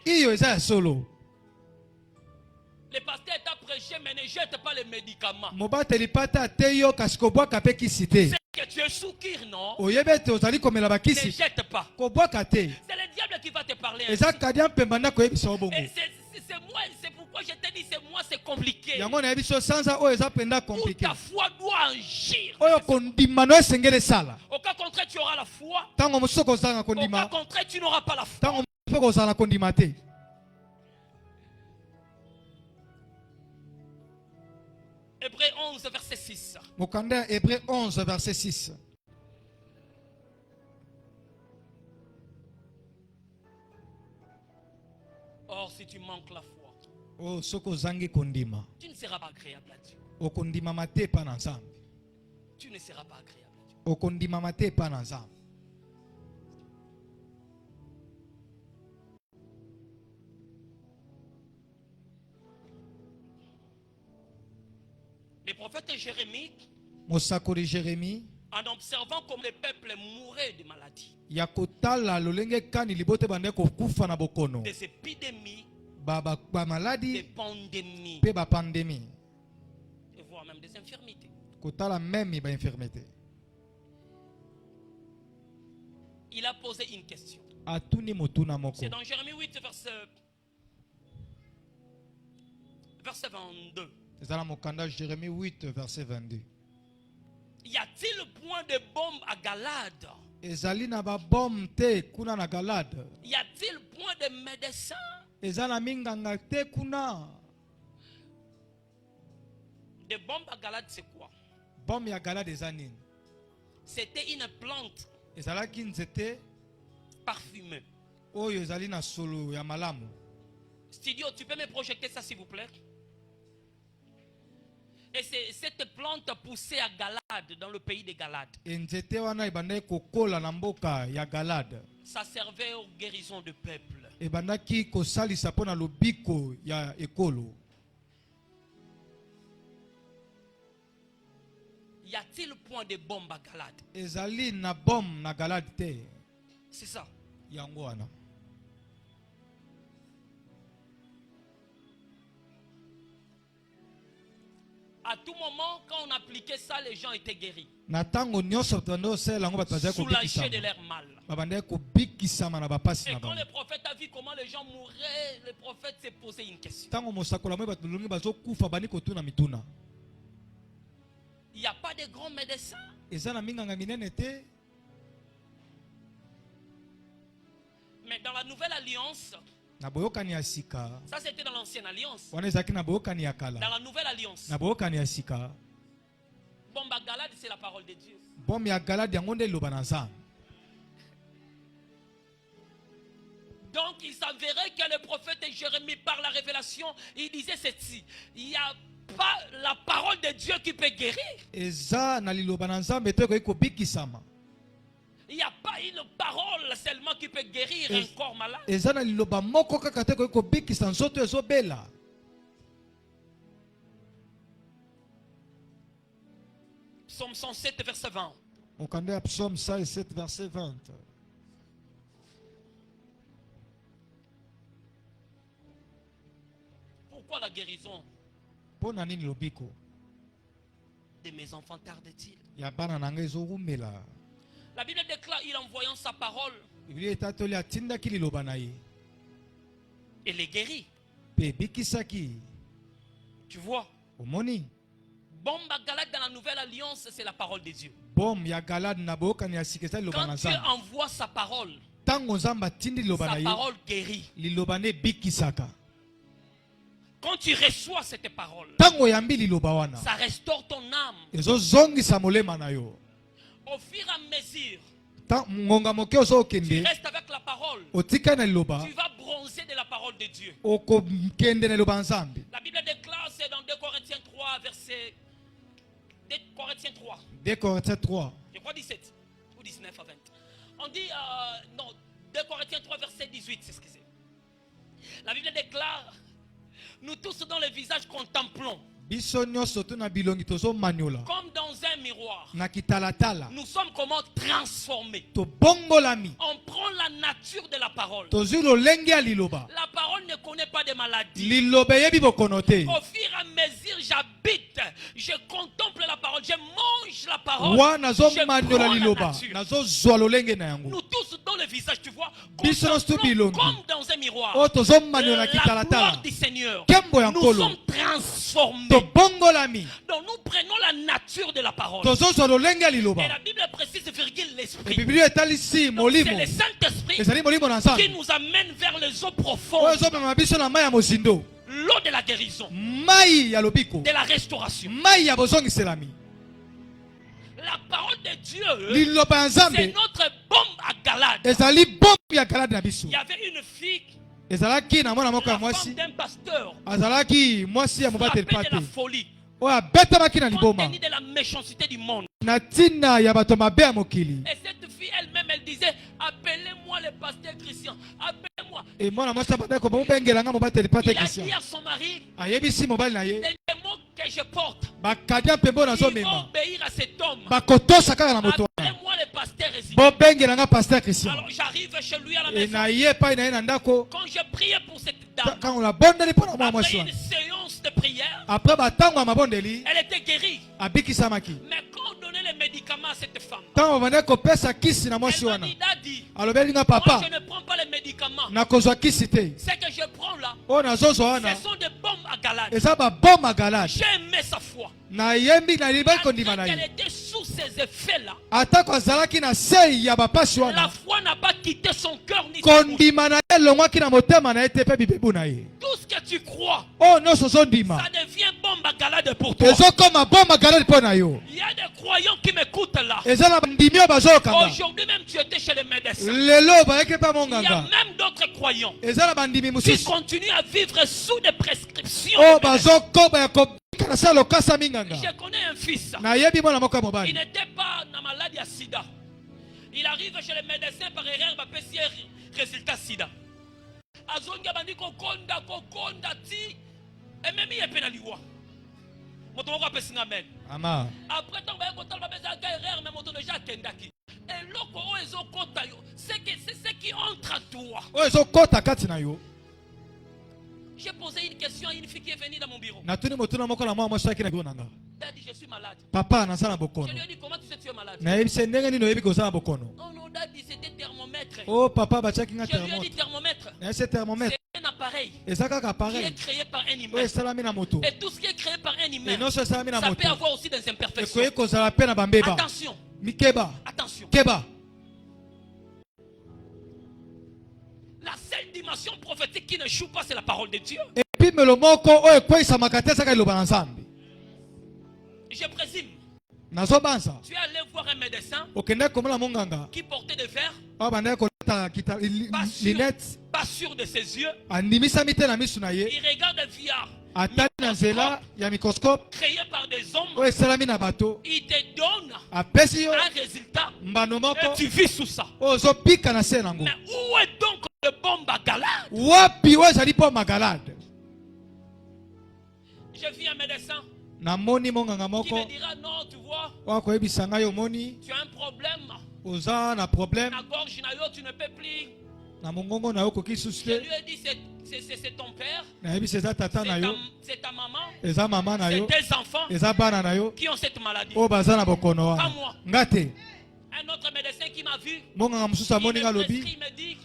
Speaker 1: Le pasteur t'a prêché, mais ne jette pas les médicaments. C'est que tu es soukir, non? Ne jette pas. C'est le diable qui va te parler. Et c'est pourquoi je te dis, c'est moi, c'est compliqué. Où ta foi doit agir. Au cas contraire, tu auras la foi. Au cas contraire, tu n'auras pas la foi. Hébreux 11, verset 6.
Speaker 2: Hébreux 11, verset 6.
Speaker 1: Or, si tu manques la foi, tu ne seras pas agréable à Dieu. Tu ne seras pas agréable à Dieu. Le prophète Jérémie, en observant comme le peuple mourait de maladies, des épidémies, des pandémies, et voire même des infirmités, il a posé une question. C'est dans Jérémie 8, verset 22.
Speaker 2: Jérémie 8, verset 22.
Speaker 1: Y a-t-il point de bombe à Galade?
Speaker 2: Y
Speaker 1: a-t-il point de médecin? De bombe à Galade, c'est quoi? C'était une plante parfumée. Studio, tu peux me projeter ça s'il vous plaît? Et c'est cette plante poussée à Galade, dans le pays de Galade. Ça servait aux guérisons de peuple. Y a-t-il point de bombe à Galade? C'est ça. À tout moment, quand on appliquait ça, les gens étaient guéris. Soulagés de leur mal. Et quand le prophète a vu comment les gens mouraient, le prophète s'est posé une question. Il n'y a pas de grands médecins. Mais dans la nouvelle alliance, ça c'était dans l'ancienne alliance. Dans la nouvelle alliance, bomba Galade, c'est la parole de Dieu. Donc il s'avérait que le prophète Jérémie, par la révélation, il disait ceci: il n'y a pas la parole de Dieu qui peut guérir. Il n'y a pas une parole seulement qui peut guérir un corps malade. Psaume 107, verset 20.
Speaker 2: On connaît Psaume 107, verset 20.
Speaker 1: Pourquoi la guérison de mes enfants tarde-t-il? La Bible déclare, il envoyant sa parole, et les guérit. Tu vois? Bomba Galade dans la nouvelle alliance, c'est la parole de Dieu. Quand Dieu envoie sa parole guérit. Quand tu reçois cette parole, ça restaure ton âme. Au fur et à mesure, tu restes avec la parole. Tu vas bronzer de la parole de Dieu. La Bible déclare, c'est dans 2 Corinthiens 3, verset 2 Corinthiens 3.
Speaker 2: 2 Corinthiens 3.
Speaker 1: Je crois 17 ou 19 à 20. On dit, non, 2 Corinthiens 3, verset 18, c'est ce que c'est. La Bible déclare, nous tous dans le visage contemplons. Comme dans un miroir. Nous sommes comment transformés. On prend la nature de la parole. La parole ne connaît pas de maladie. Au fur et à mesure j'habite, je contemple la parole, je mange la parole, je prends la nature. Nous tous dans le visage, tu vois, comme dans un miroir. La gloire du Seigneur. Nous sommes transformés. Donc nous prenons la nature de la parole. Et la Bible précise, virgule, l'esprit. C'est le Saint-Esprit qui nous amène vers les eaux profondes. L'eau de la guérison, de la restauration. La parole de Dieu, c'est notre bombe à Galade. Il y avait une fille, la femme d'un pasteur, frappée de la folie, compte-tenu de la méchanceté du monde. Et cette fille elle-même, elle disait, appelez-moi le pasteur Christian, appelez-moi. Il a dit à son mari, les mots que je porte, ils vont obéir à cet homme. Appelez-moi le pasteur Christian. Alors j'arrive chez lui à la maison. Quand je priais pour cette dame, après une séance de prière, elle était guérie. Mais quand on donnait les médicaments à cette femme, elle m'a dit, Daddy, moi je ne prends pas les médicaments. Ce que je prends là, ce sont des bombes à Galade. J'ai aimé sa foi. Elle était sous ces effets-là. La foi n'a pas quitté son cœur ni sa bouche. Tout ce que tu crois, ça devient bombe à Galade pour toi. Il y a des croyants qui m'écoutent là. Aujourd'hui même tu étais chez les médecins. Il y a même d'autres croyants qui continuent à vivre sous des prescriptions. Je connais un fils. Il n'était pas dans maladie à sida. Il arrive chez les médecins par erreur, il fait résultat sida. Azonga bandi kokonda ti et même il est pénaliwa. Moto ko apesi amen. Amen. Après tant ba ko talba beza ka erreur mais moto déjà kendaki. Et loko o ezo kota yo, c'est ce qui entre à toi. O ezo kota kati na yo. J'ai posé une question à une fille qui est venue dans mon bureau. Daddy, je suis malade. Papa, je lui ai dit, comment tu sais que tu es malade? Oh non, Daddy, c'était thermomètre. Oh papa, je lui ai dit thermomètre. C'est un appareil qui est créé par un humain. Et tout ce qui est créé par un humain, ça peut avoir aussi des imperfections. Attention. Attention. La seule dimension prophétique qui ne joue pas, c'est la parole de Dieu. Je présume. Tu es allé voir un médecin qui portait des verres, pas sûr de ses yeux. Il regarde via microscope créé par des hommes. Il te donne un résultat et tu vis sous ça. Mais où est donc le bombe à Galade? Je vis un médecin. me dira non, tu vois, tu as un problème.
Speaker 2: Oza problème.
Speaker 1: La gorge, tu ne peux plus. Je lui ai dit, c'est ton père, c'est ta maman, c'est tes enfants qui ont cette maladie. Pas moi. Un autre médecin qui m'a vu, il me dit, tu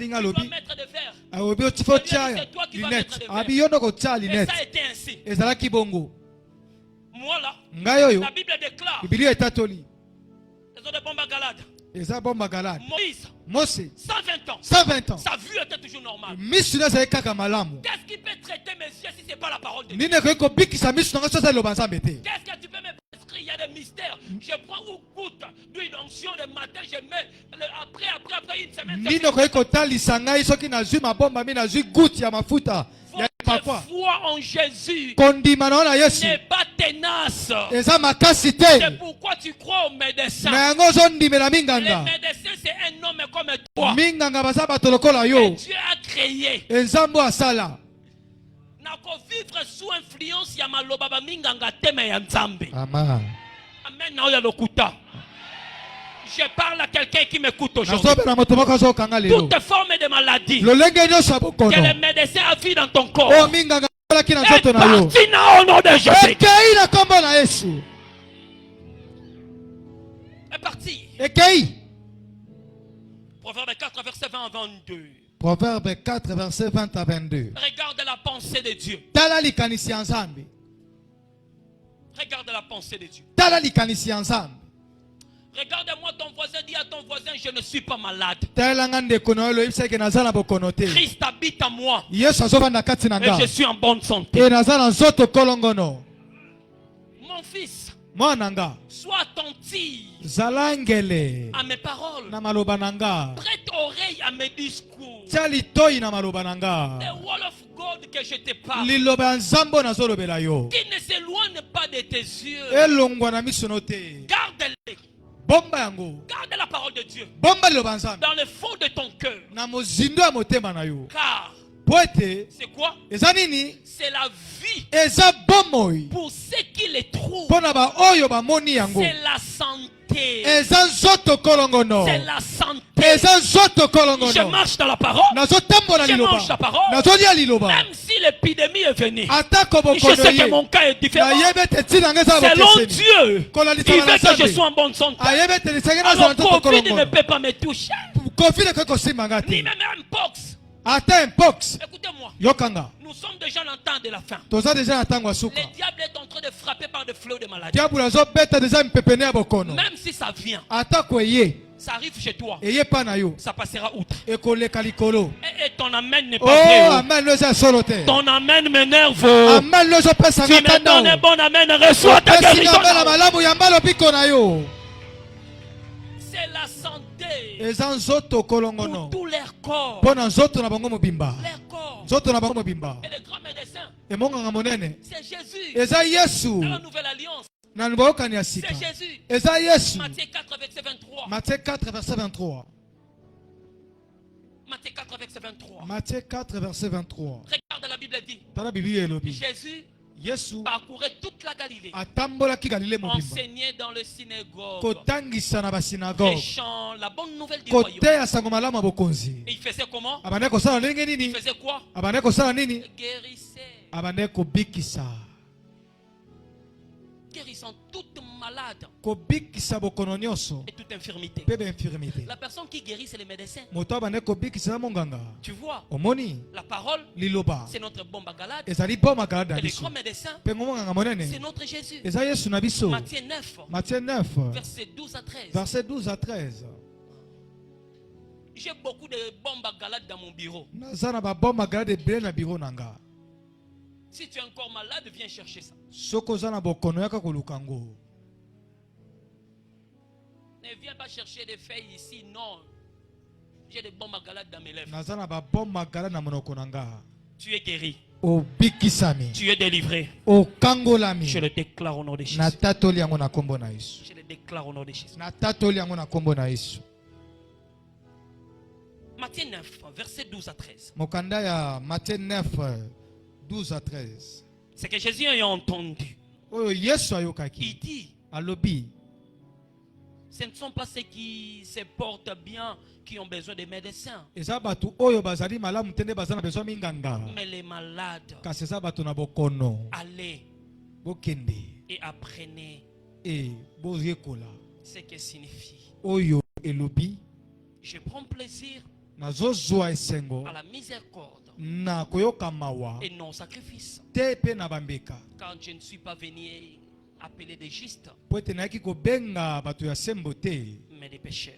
Speaker 1: dois mettre des verres. C'est toi qui vas mettre des verres. Et ça a été ainsi. Moi là, la Bible déclare, Moïse, 120 ans, sa vue était toujours normale. Qu'est-ce qui peut traiter mes yeux si ce n'est pas la parole de Dieu? Qu'est-ce que tu peux me prescrire? Il y a des mystères. Je prends ou goûte d'huile d'onction le matin, je mets après une semaine. Votre foi en Jésus n'est pas tenace. C'est pourquoi tu crois aux médecins. Les médecins, c'est un homme comme toi. Et Dieu a créé. Vivre sous influence ya maloba ba minganga teme ya nzambe. Amen. Je parle à quelqu'un qui m'écoute aujourd'hui. Toute forme de maladie que le médecin a vu dans ton corps est parti au nom de Jésus. Est parti. Proverbe 4, verset 20 à 22.
Speaker 2: Proverbe 4, verset 20 à 22.
Speaker 1: Regarde la pensée de Dieu. Regarde la pensée de Dieu. Regarde-moi ton voisin, dis à ton voisin, je ne suis pas malade. Christ habite en moi. Et je suis en bonne santé. Mon fils, sois attentif à mes paroles. Prête oreille à mes discours. The word of God que je te parle, qui ne s'éloigne pas de tes yeux. Garde-les. Garde la parole de Dieu dans le fond de ton cœur. Car c'est quoi? C'est la vie pour ceux qui les trouvent. C'est la santé. C'est la santé. Je marche dans la parole. Je mange la parole. Même si l'épidémie est venue, je sais que mon cas est différent. Selon Dieu, il veut que je sois en bonne santé. Alors Covid ne peut pas me toucher. Ni même un pox. Écoutez-moi. Nous sommes déjà dans le temps de la fin. Le diable est en train de frapper par des flots de maladie. Même si ça vient, ça arrive chez toi, ça passera outre. Et ton amen n'est pas vrai. Ton amen m'énerve. Tu me donnes un bon amen, reçois ta guérison. C'est la santé pour tout leur corps. Leur corps. Et le grand médecin, c'est Jésus. Dans la nouvelle alliance, c'est Jésus. Matthieu 4, verset 23.
Speaker 2: Matthieu 4, verset 23.
Speaker 1: Matthieu 4, verset 23.
Speaker 2: Matthieu 4, verset 23.
Speaker 1: Regarde, la Bible dit, Jésus parcourait toute la Galilée, enseignait dans le synagogue, prêchant la bonne nouvelle du royaume. Et il faisait comment? Il faisait quoi? Guérissait. Guérissant toute malade et toute infirmité. La personne qui guérit, c'est les médecins. Tu vois, la parole, c'est notre bombe à galade. Et les grands médecins, c'est notre Jésus. Matthieu 9, verset 12 à 13. J'ai beaucoup de bombes à galade dans mon bureau. Si tu es encore malade, viens chercher ça. Ne viens pas chercher des feuilles ici, non. J'ai des bombes à galade dans mes lèvres. Tu es guéri. Tu es délivré. Je le déclare au nom de Jésus. Je le déclare au nom de Jésus. Matthieu 9, verset 12 à 13.
Speaker 2: Matthieu 9, 12 à 13.
Speaker 1: C'est que Jésus a entendu. Il dit, ce ne sont pas ceux qui se portent bien qui ont besoin de médecins, mais les malades. Allez et apprenez ce que signifie. Je prends plaisir à la miséricorde et non sacrifice. Quand je ne suis pas venu appeler des justes, mais des pécheurs.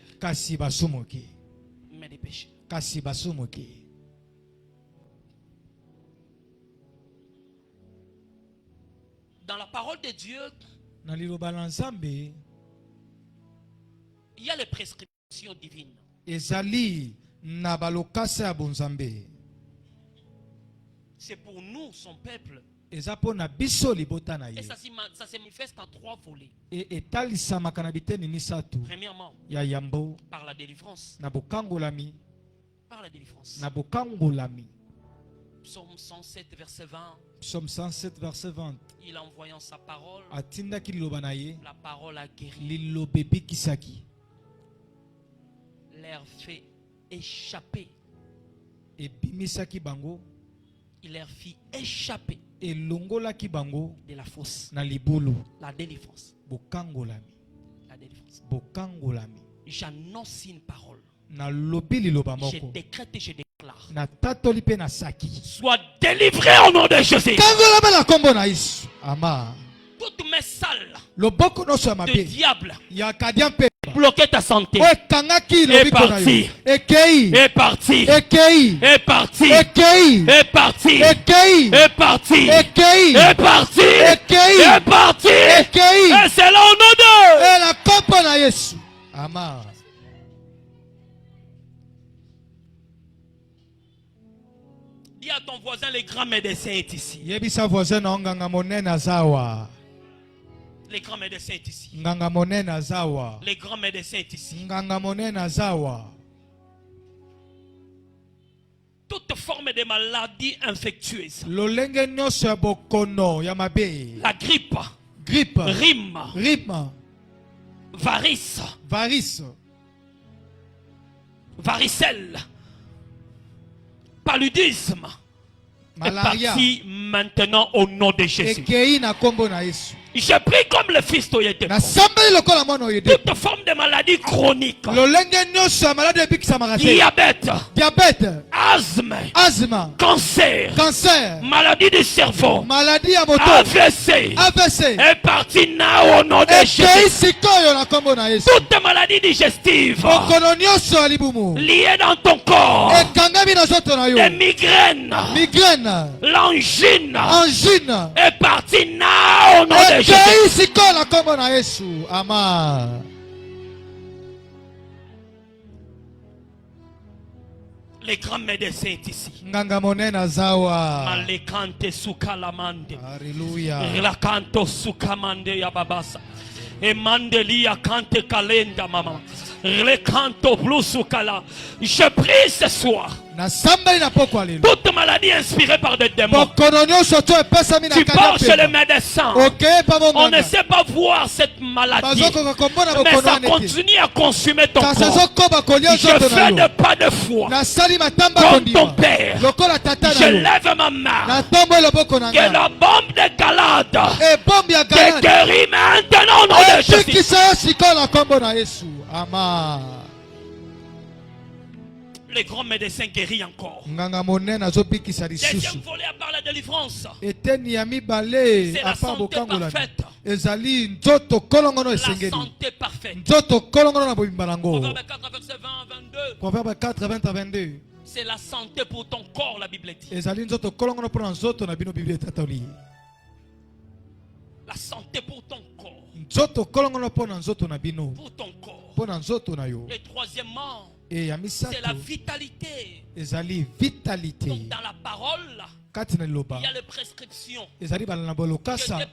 Speaker 1: Mais des pécheurs. Dans la parole de Dieu, il y a les prescriptions divines. C'est pour nous, son peuple. Et ça se manifeste en 3 volets. Premièrement, par la délivrance. Par la délivrance. Psaume 107, verset 20.
Speaker 2: Psaume 107, verset 20.
Speaker 1: Il envoyant sa parole,
Speaker 2: la
Speaker 1: parole a guéri. Leur fait échapper. Il leur fit échapper de la fosse. La délivrance. La délivrance. J'annonce une parole. Je décrète et je déclare. Sois délivré au nom de Jésus. Toutes mes salles de diable bloquer ta santé. Est parti. Est parti. Est parti. Est parti. Est parti. Est parti. Est parti. Et c'est là au nom de
Speaker 2: Amen.
Speaker 1: Dis à ton voisin, le grand médecin est ici. Le grand médecin est ici. Le grand médecin est ici. Toute forme de maladie infectieuse. La grippe. Rhume. Varice. Varicelle. Paludisme.
Speaker 2: Malaria.
Speaker 1: Est parti maintenant au nom de Jésus. Je prie comme le fils d'Oyete. Toute forme de maladie chronique. Diabète. Asthme. Cancer. Maladie du cerveau. AVC. Est parti now au nom de Jésus. Toute maladie digestive liée dans ton corps. Des migraines. L'angine. Est parti now au nom de Jésus. Le grand médecin est ici. Malekante sukalamande.
Speaker 2: Alléluia.
Speaker 1: Relakanto sukamande ya babasa. Et mandeli ya kante kalenda mama. Relakanto plus sukala. Je prie ce soir. Toute maladie inspirée par des démons. Tu pars chez le médecin. On ne sait pas voir cette maladie. Mais ça continue à consumer ton corps. Je fais de pas de foi. Comme ton père. Je lève ma main. Que la bombe de Galade te guérit maintenant au nom de Jésus.
Speaker 2: Amen.
Speaker 1: Les grands médecins guérissent encore. Deuxième volet à part la délivrance. C'est la santé parfaite. La santé parfaite. Proverbe 4, verset 20 à 22. C'est la santé pour ton corps, la Bible dit. La santé pour ton corps. Pour ton corps. Et troisièmement, c'est la vitalité. Donc dans la parole, il y a les prescriptions. Je t'ai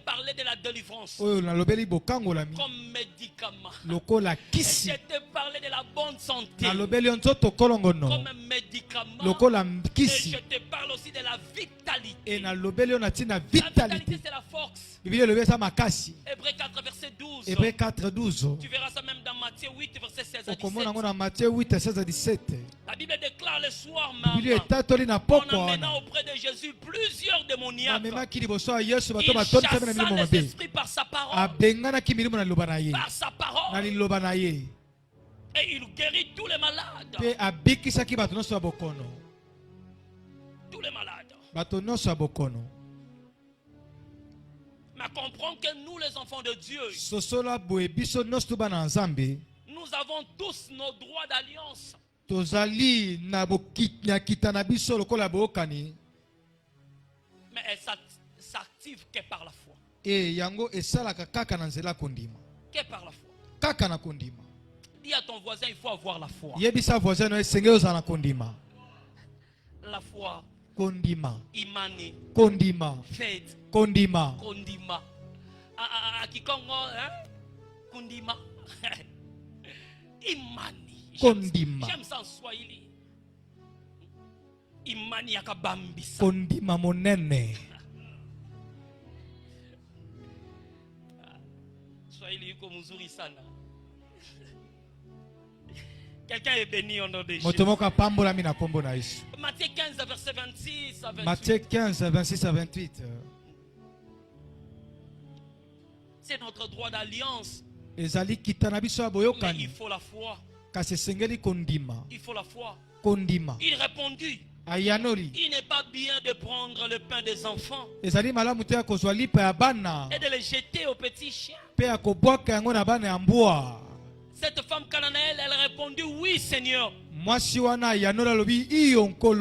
Speaker 1: parlé de la délivrance comme médicament. Et je t'ai parlé de la bonne santé comme médicament. Et je te parle aussi de la vitalité. La vitalité, c'est la force.
Speaker 2: Hébreux
Speaker 1: 4, verset 12.
Speaker 2: Hébreux 4, 12.
Speaker 1: Tu verras ça même dans Matthieu 8, verset 16 à 17.
Speaker 2: Matthieu 8, 16 à 17.
Speaker 1: La Bible déclare le soir même, en amenant auprès de Jésus plusieurs démoniaques, il chassant les esprits par sa parole. Par sa parole. Et il guérit tous les malades. Tous les malades. Mais comprends que nous, les enfants de Dieu, nous avons tous nos droits d'alliance. Mais elle s'active que par la foi. Que par la foi. Dis à ton voisin, il faut avoir la foi. La foi.
Speaker 2: Kondima.
Speaker 1: Imani.
Speaker 2: Kondima.
Speaker 1: Faith.
Speaker 2: Kondima.
Speaker 1: Kondima. Kikongo, hein? Kondima. Imani.
Speaker 2: Kondima.
Speaker 1: J'aime ça en Swahili. Imani yakabambisa.
Speaker 2: Kondima monene.
Speaker 1: Swahili yuko mzuri sana. Quelqu'un est béni au nom de Jésus. Matthieu 15, verset 26 à 28.
Speaker 2: Matthieu 15, 26 à 28.
Speaker 1: C'est notre droit d'alliance.
Speaker 2: Mais
Speaker 1: il faut la foi. Il faut la foi. Il répondit. Il n'est pas bien de prendre le pain des enfants et de les jeter aux petits chiens. Cette femme cananéenne, elle répondit, oui Seigneur.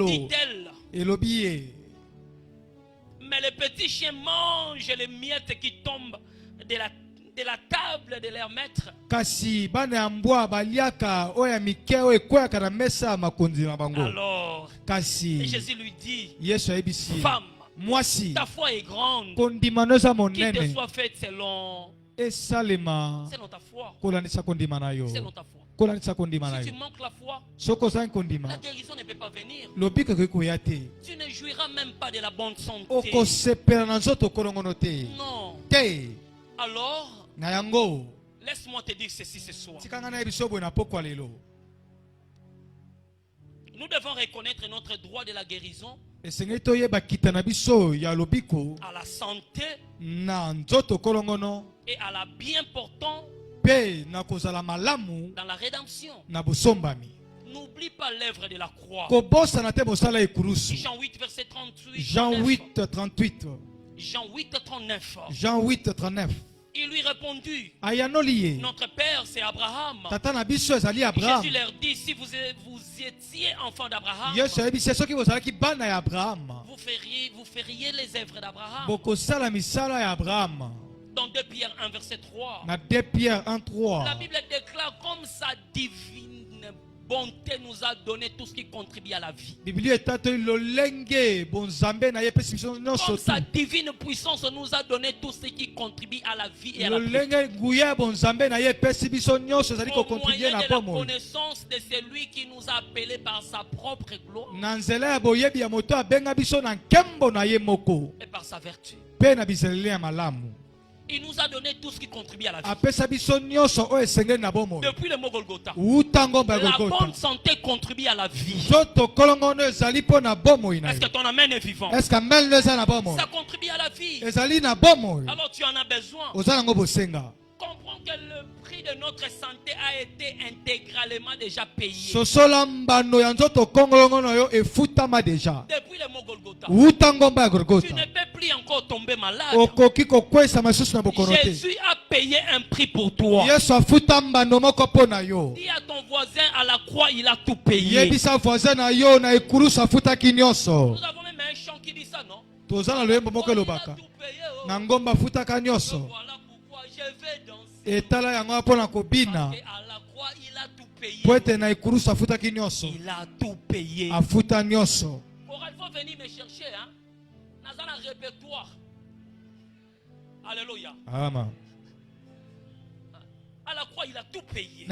Speaker 1: Dit-elle. Mais les petits chiens mangent les miettes qui tombent de la table de leur maître. Alors, Jésus lui dit, femme, ta foi est grande, qu'il te soit fait selon ta foi. Selon ta foi. Si tu manques la foi, la guérison ne peut pas venir. Tu ne jouiras même pas de la bonne santé. Non. Alors, laisse-moi te dire ceci ce soir. Nous devons reconnaître notre droit de la guérison, à la santé et à la bien portant dans la rédemption. N'oublie pas l'œuvre de la croix. Jean 8, verset 38.
Speaker 2: Jean 8, 38.
Speaker 1: Jean 8, 39.
Speaker 2: Jean 8, 39.
Speaker 1: Il lui répondit, notre père c'est Abraham. Jésus leur dit, si vous étiez enfant d'Abraham, vous feriez les œuvres d'Abraham. Dans 2 Pierre 1, verset 3. La Bible déclre comme sa divine bonté nous a donné tout ce qui contribue à la vie. Comme sa divine puissance nous a donné tout ce qui contribue à la vie et à la vie. Au moyen de la connaissance de celui qui nous a appelés par sa propre gloire et par sa vertu. Il nous a donné tout ce qui contribue à la vie. Depuis le mot Golgotha, la bonne santé contribue à la vie. Est-ce que ton amen est vivant? Ça contribue à la vie. Alors tu en as besoin. Comprends que le prix de notre santé a été intégralement déjà payé. Depuis le mot Golgotha, tu ne peux plus encore tomber malade. Jésus a payé un prix pour toi. Dis à ton voisin, à la croix il a tout payé. Nous avons même un chant qui dit ça, non? Il a tout payé. Voilà pourquoi je vais danser. Parce qu'à la croix il a tout payé. Il a tout payé. Il faut venir me chercher, hein? Dans un répertoire. Alléluia.
Speaker 2: Amen.
Speaker 1: À la croix il a tout payé.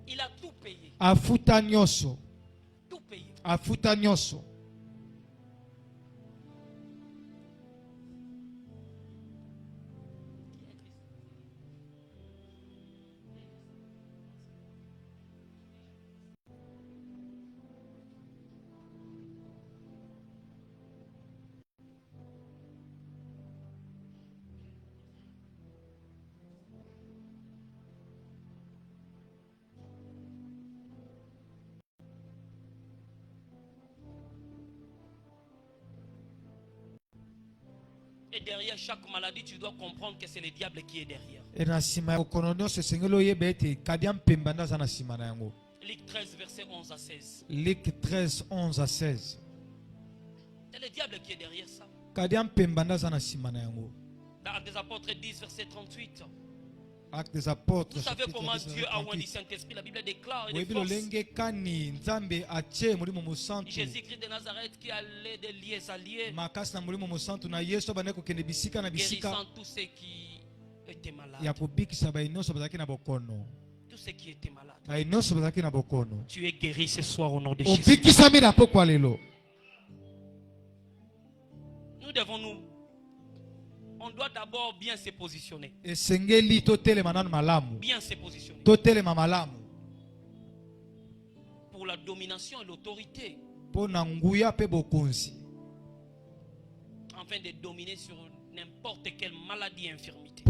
Speaker 1: Il a tout payé. Tout payé. Et derrière chaque maladie, tu dois comprendre que c'est le diable qui est derrière. Luc 13, verset 11 à 16.
Speaker 2: Luc 13, 11 à 16.
Speaker 1: C'est le diable qui est derrière ça. Dans Actes des Apôtres 10, verset 38.
Speaker 2: Actes des Apôtres.
Speaker 1: Vous savez comment Dieu a oint du Saint-Esprit. La Bible déclare de force. Jésus-Christ de Nazareth qui allait de lieu à lieu, guérissant tous ceux qui étaient malades. Tous ceux qui étaient malades. Tu es guéri ce soir au nom de Jésus. Nous devons on doit d'abord bien se positionner. Bien se positionner. Pour la domination et l'autorité. Afin de dominer sur n'importe quelle maladie et infirmité.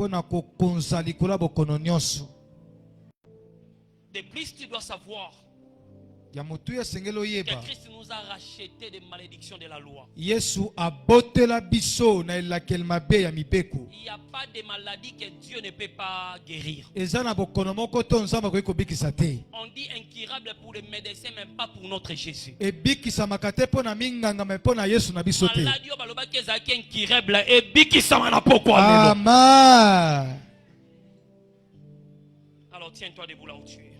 Speaker 1: De plus, tu dois savoir que Christ nous a racheté des malédictions de la loi. Il n'y a pas de maladie que Dieu ne peut pas guérir. On dit incurable pour les médecins, même pas pour notre Jésus. Alors tiens-toi debout là où tu es.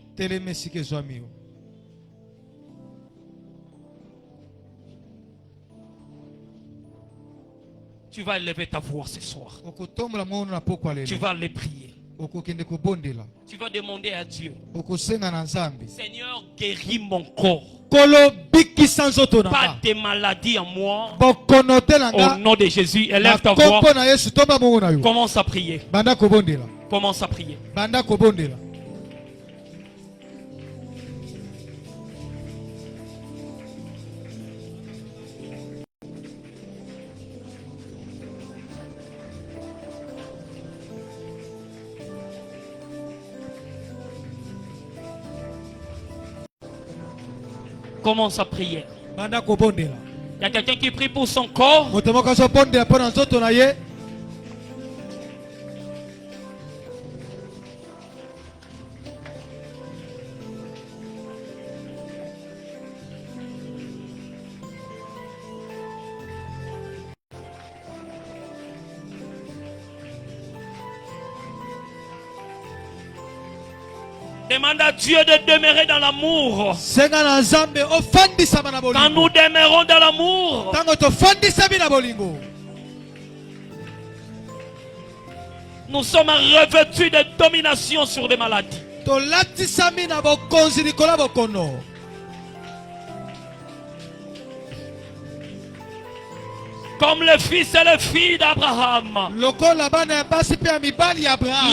Speaker 1: Tu vas élever ta voix ce soir. Tu vas les prier. Tu vas demander à Dieu, Seigneur, guéris mon corps. Pas de maladie en moi. Au nom de Jésus, élève ta voix. Commence à prier. Commence à prier. Commence à prier. Il y a quelqu'un qui prie pour son corps. Demande à Dieu de demeurer dans l'amour. Quand nous demeurons dans l'amour, nous sommes revêtus de domination sur les maladies. Comme le fils et les filles d'Abraham. Il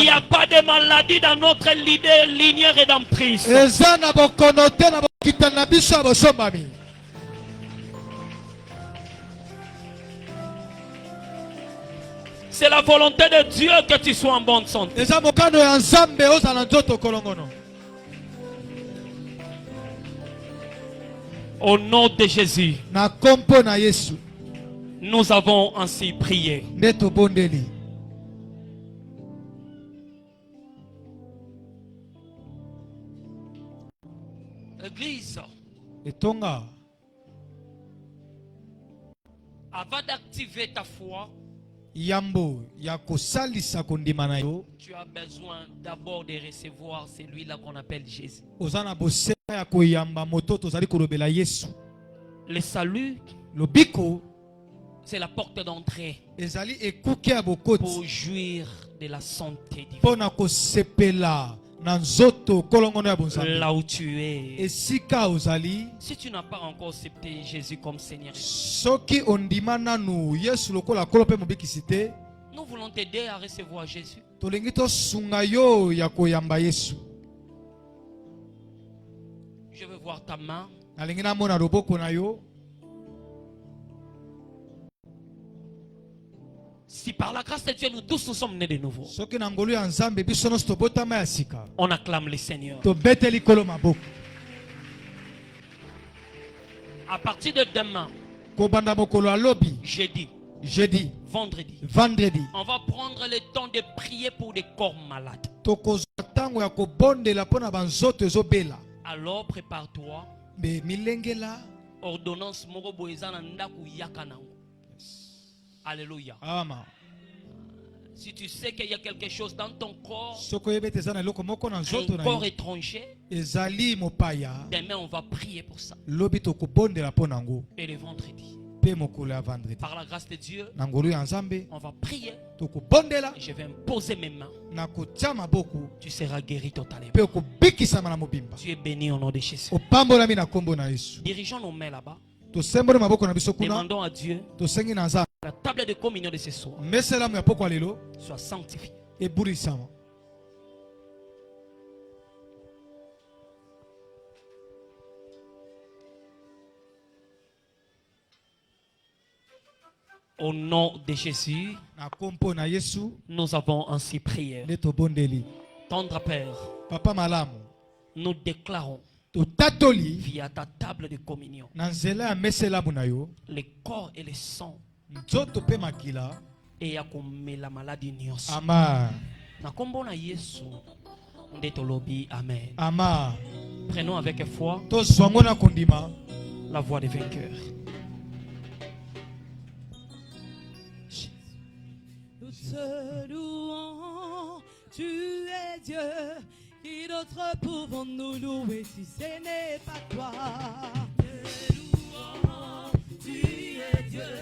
Speaker 1: n'y a pas de maladie dans notre lignée rédemptrice. C'est la volonté de Dieu que tu sois en bonne santé. Au nom de Jésus, nous avons ainsi prié. L'église, avant d'activer ta foi, tu as besoin d'abord de recevoir celui-là qu'on appelle Jésus. Le salut, c'est la porte d'entrée pour jouir de la santé divine. Là où tu es, si tu n'as pas encore accepté Jésus comme Seigneur, nous voulons t'aider à recevoir Jésus. Je veux voir ta main. Si par la grâce de Dieu nous tous nous sommes nés de nouveau, on acclame le Seigneur. À partir de demain, jeudi,
Speaker 2: jeudi,
Speaker 1: vendredi, on va prendre le temps de prier pour des corps malades. Alors prépare-toi. Ordonnance moko boezana ndaku yakana. Alléluia.
Speaker 2: Amen.
Speaker 1: Si tu sais qu'il y a quelque chose dans ton corps,
Speaker 2: un
Speaker 1: corps étranger, demain on va prier pour ça. Et le vendredi, par la grâce de Dieu, on va prier. Et je vais imposer mes mains. Tu seras guéri totalement. Tu es béni au nom de Jésus. Dirigeons nos mains là-bas. Demandons à Dieu la table de communion de ce soir soit sanctifiée. Au nom de Jésus, nous avons ainsi prié. Tendre Père, nous déclarons via ta table de communion les corps et les sangs et à la maladie nyos.
Speaker 2: Amen.
Speaker 1: Amen. Prenons avec foi la voix des vainqueurs.
Speaker 3: Nous te louons, tu es Dieu. Qui d'autre pouvons-nous louer si ce n'est pas toi? Te louons, tu es Dieu.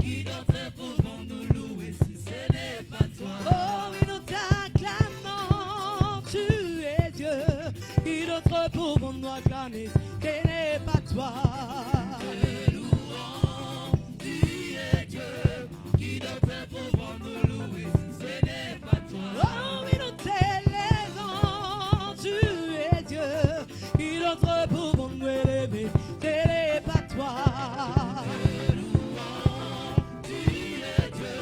Speaker 3: Qui d'autre pouvons-nous louer si ce n'est pas toi? Oh oui, nous t'acclamons, tu es Dieu. Qui d'autre pouvons-nous acclamer si ce n'est pas toi? Te louons, tu es Dieu. Qui d'autre pouvons-nous louer si ce n'est pas toi? Oh oui, nous t'élèvons, tu es Dieu. Qui d'autre pouvons-nous élever, ce n'est pas toi. Te louons, tu es Dieu.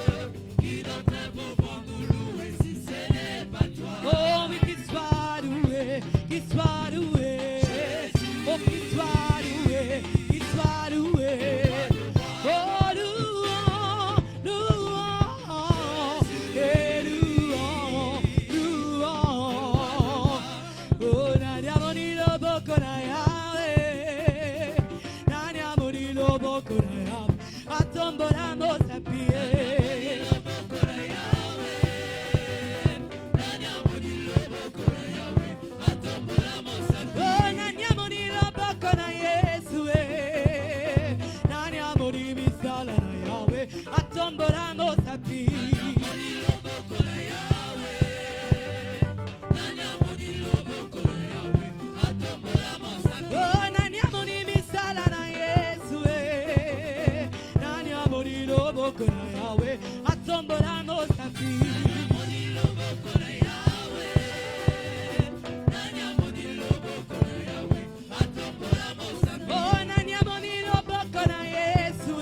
Speaker 3: Qui d'autre pouvons-nous louer si ce n'est pas toi? Oh oui, qu'il soit loué, qu'il soit loué. Oh, qu'il soit loué, qu'il soit loué. Oh, louons, louons, et louons, louons. Oh, naniamo ni lobo kona yawe, naniamo ni lobo kona yawe, atombolamo sapie. Oh, naniamo ni lobo kona Yesu, naniamo ni misala na yawe, atombolamo sapie. Oh, naniamo ni misala na Yesu, naniamo ni lobo kona yawe, atombolamo sapie. Oh, naniamo ni lobo kona Yesu,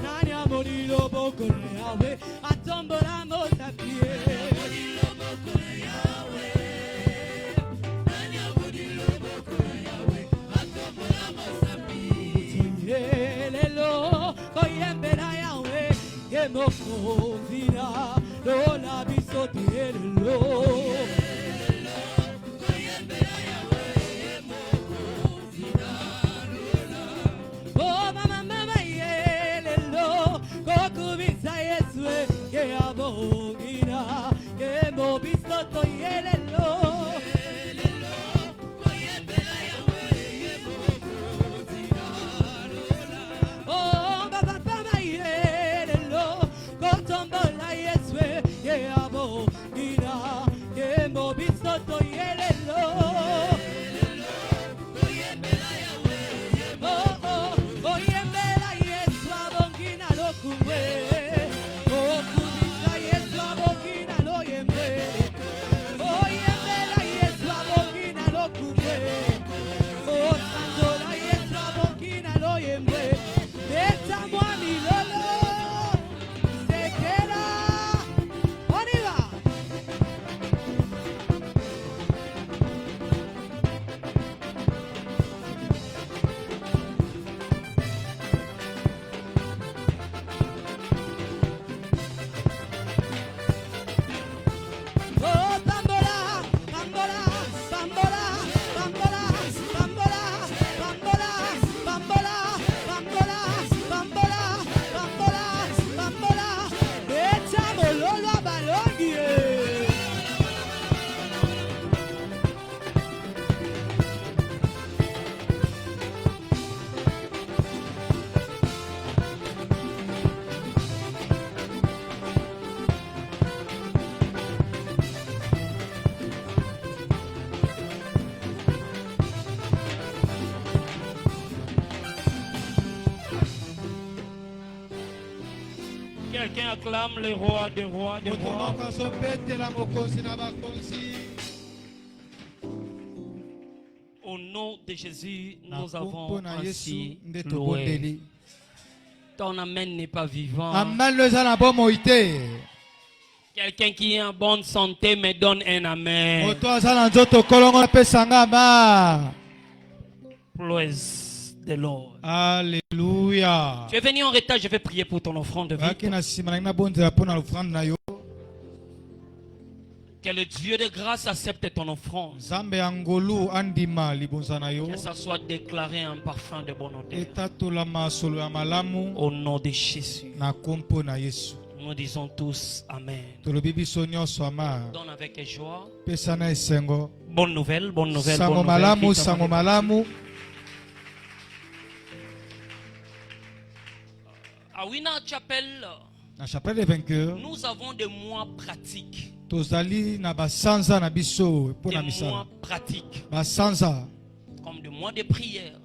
Speaker 3: naniamo ni lobo kona yawe, atombolamo sapie. Lelo koyembela yawe yemokozina lola bisote lelo. Oh mama mama yelelo kokubisa Yesu ye abogina yemo bisoto yelelo. Oh baba baba yelelo kotombola Yesu ye abogina yemo bisoto yelelo. Oh,
Speaker 1: Quelqu'un acclame le roi des rois des rois. Au nom de Jésus, nous avons ainsi loué. Ton amen n'est pas vivant. Quelqu'un qui est en bonne santé me donne un amen. Praise the Lord.
Speaker 2: Alléluia.
Speaker 1: Tu es venu en retard, je vais prier pour ton offrande de vie. Que le Dieu de grâce accepte ton offrande. Que ça soit déclaré un parfum de bonne odeur. Au nom de Jésus. Nous disons tous Amen. Donne avec joie. Bonne nouvelle, bonne nouvelle, bonne nouvelle. À Wina Chapel, nous avons des mois pratiques. Des mois pratiques. Comme des mois de prière.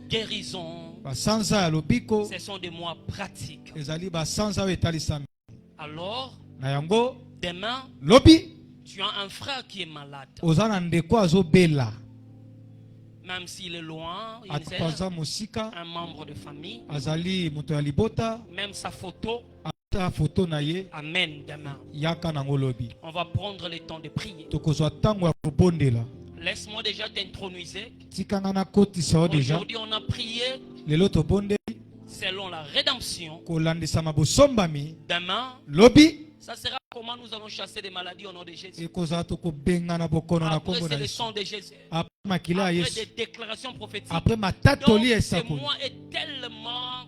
Speaker 1: Guérison. Ce sont des mois pratiques. Alors, demain, tu as un frère qui est malade. Même s'il est loin, il est un membre de famille. Même sa photo. Amen. Demain, on va prendre le temps de prier. Laisse-moi déjà t'introniser. Aujourd'hui, on a prié selon la rédemption. Demain, ça sera comment nous allons chasser des maladies au nom de Jésus. Après, c'est le sang de Jésus. Après des déclarations prophétiques. Donc, ce mois est tellement...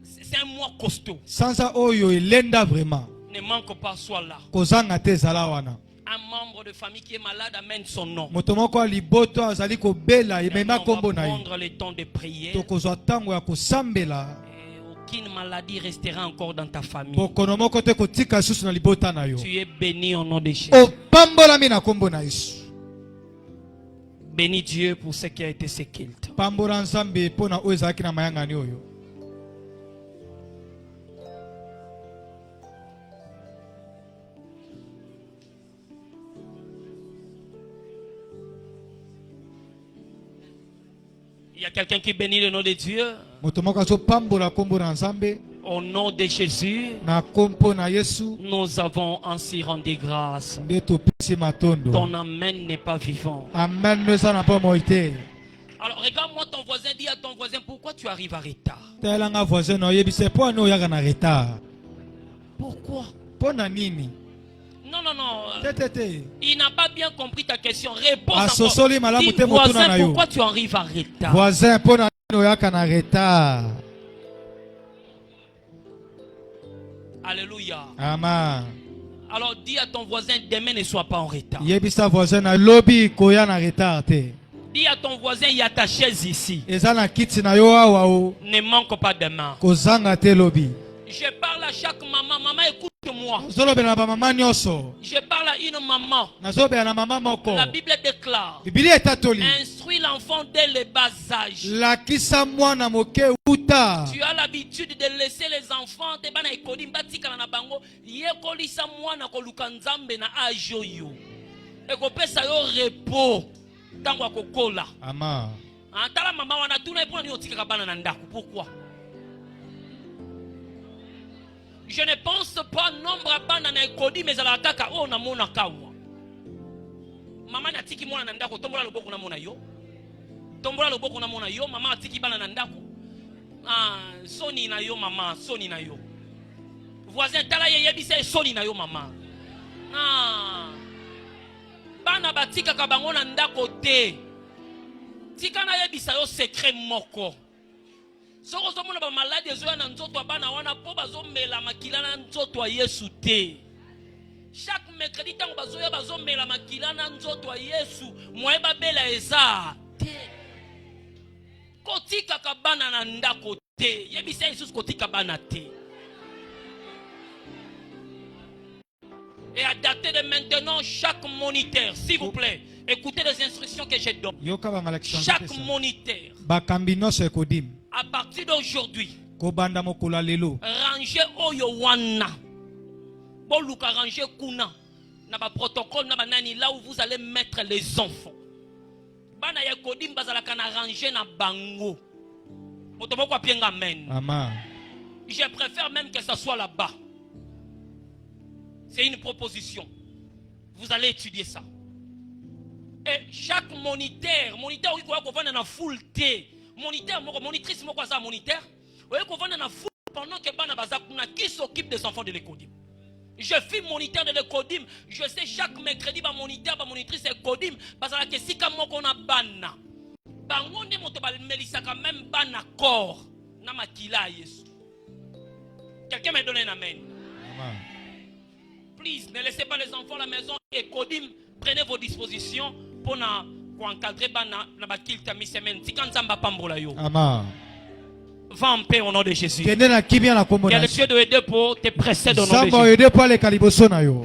Speaker 1: C'est un mois costaud. Ne manque pas, sois là. Un membre de famille qui est malade amène son nom. On va prendre le temps de prier. Aucune maladie restera encore dans ta famille. Tu es béni au nom de Jésus. Bénis Dieu pour ce qui a été ce culte. Il y a quelqu'un qui bénit le nom de Dieu. Au nom de Jésus, nous avons ainsi rendu grâce. Ton amen n'est pas vivant. Alors regarde-moi ton voisin, dis à ton voisin, pourquoi tu arrives à retard? Pourquoi? Non, non, non. Il n'a pas bien compris ta question. Réponds encore. Dis, voisin, pourquoi tu arrives à retard? Alléluia.
Speaker 2: Amen.
Speaker 1: Alors dis à ton voisin, demain ne sois pas en retard. Dis à ton voisin, il y a ta chaise ici. Ne manque pas demain. Je parle à chaque maman. Maman, écoute-moi. Je parle à une maman. La Bible déclare: instruis l'enfant dès le bas âge. Tu as l'habitude de laisser les enfants. Pourquoi? Je ne pense pas nombre à bana na ekodi mais ala kaka o na mona kawa. Mama na tiki mwana na ndako tombola loboko na mona yo. Tombola loboko na mona yo, mama atiki bana na ndako. Soni na yo mama, soni na yo. Voisin tala ye yebisa soni na yo mama. Bana batika ka bango na ndako te. Tika na yebisa yo secret moko. Soko somona ba malade ezoya na nzoto bana wana po bazomela makila na nzoto Yesu te. Chaque mercredi tango bazoya bazomela makila na nzoto Yesu, moye babela eza te. Kotika ka bana na ndako te. Yebisa Yesu kotika bana te. Et à dater de maintenant, chaque moniteur, s'il vous plaît, écoutez les instructions que je donne. Chaque moniteur, à partir d'aujourd'hui, Ranger oyo wana. Boluka ranger kuna. Na ba protocole na banani là où vous allez mettre les enfants. Bana ya kodim bazalaka na ranger na bango. Motomoko apienga amen.
Speaker 2: Amen.
Speaker 1: Je préfère même que ça soit là-bas. C'est une proposition. Vous allez étudier ça. Et chaque moniteur oui quoi qu'on va na full T. Moniteur monitrice moko ça moniteur. Oui qu'on va na full pendant que bana bazakuna qui s'occupe des enfants de l'écodim. Je suis moniteur de l'écodim. Je sais chaque mercredi ba moniteur ba monitrice écodim parce que si comme on a bana. Bango ne moto ba melisa quand même bana corps na makila Yesu. Quelqu'un m'a donné un amen. Amen. Please, ne laissez pas les enfants à la maison et Kodim, prenez vos dispositions pour encadrer na bakil tami semaine. Tikanzamba pambola yo. Amen. Va en paix au nom de Jésus. Que le Dieu de aider pour te précéder au nom de Jésus.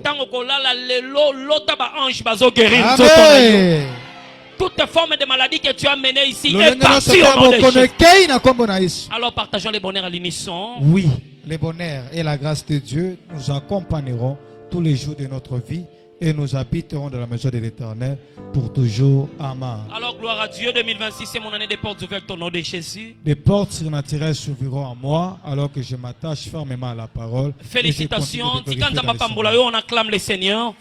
Speaker 1: Tango kolala lelo lota ba ange bazo guérir. Amen. Toute forme de maladie que tu as menée ici est partie au nom de Jésus. Alors partageons les bonheurs à l'unisson.
Speaker 2: Oui, les bonheurs et la grâce de Dieu nous accompagneront tous les jours de notre vie et nous habiterons dans la maison de l'Éternel pour toujours. Amen.
Speaker 1: Alors gloire à Dieu, 2026 c'est mon année des portes ouvertes au nom de Jésus.
Speaker 2: Des portes surnaturelles s'ouvriront à moi alors que je m'attache fermement à la parole.
Speaker 1: Félicitations. On acclame le Seigneur.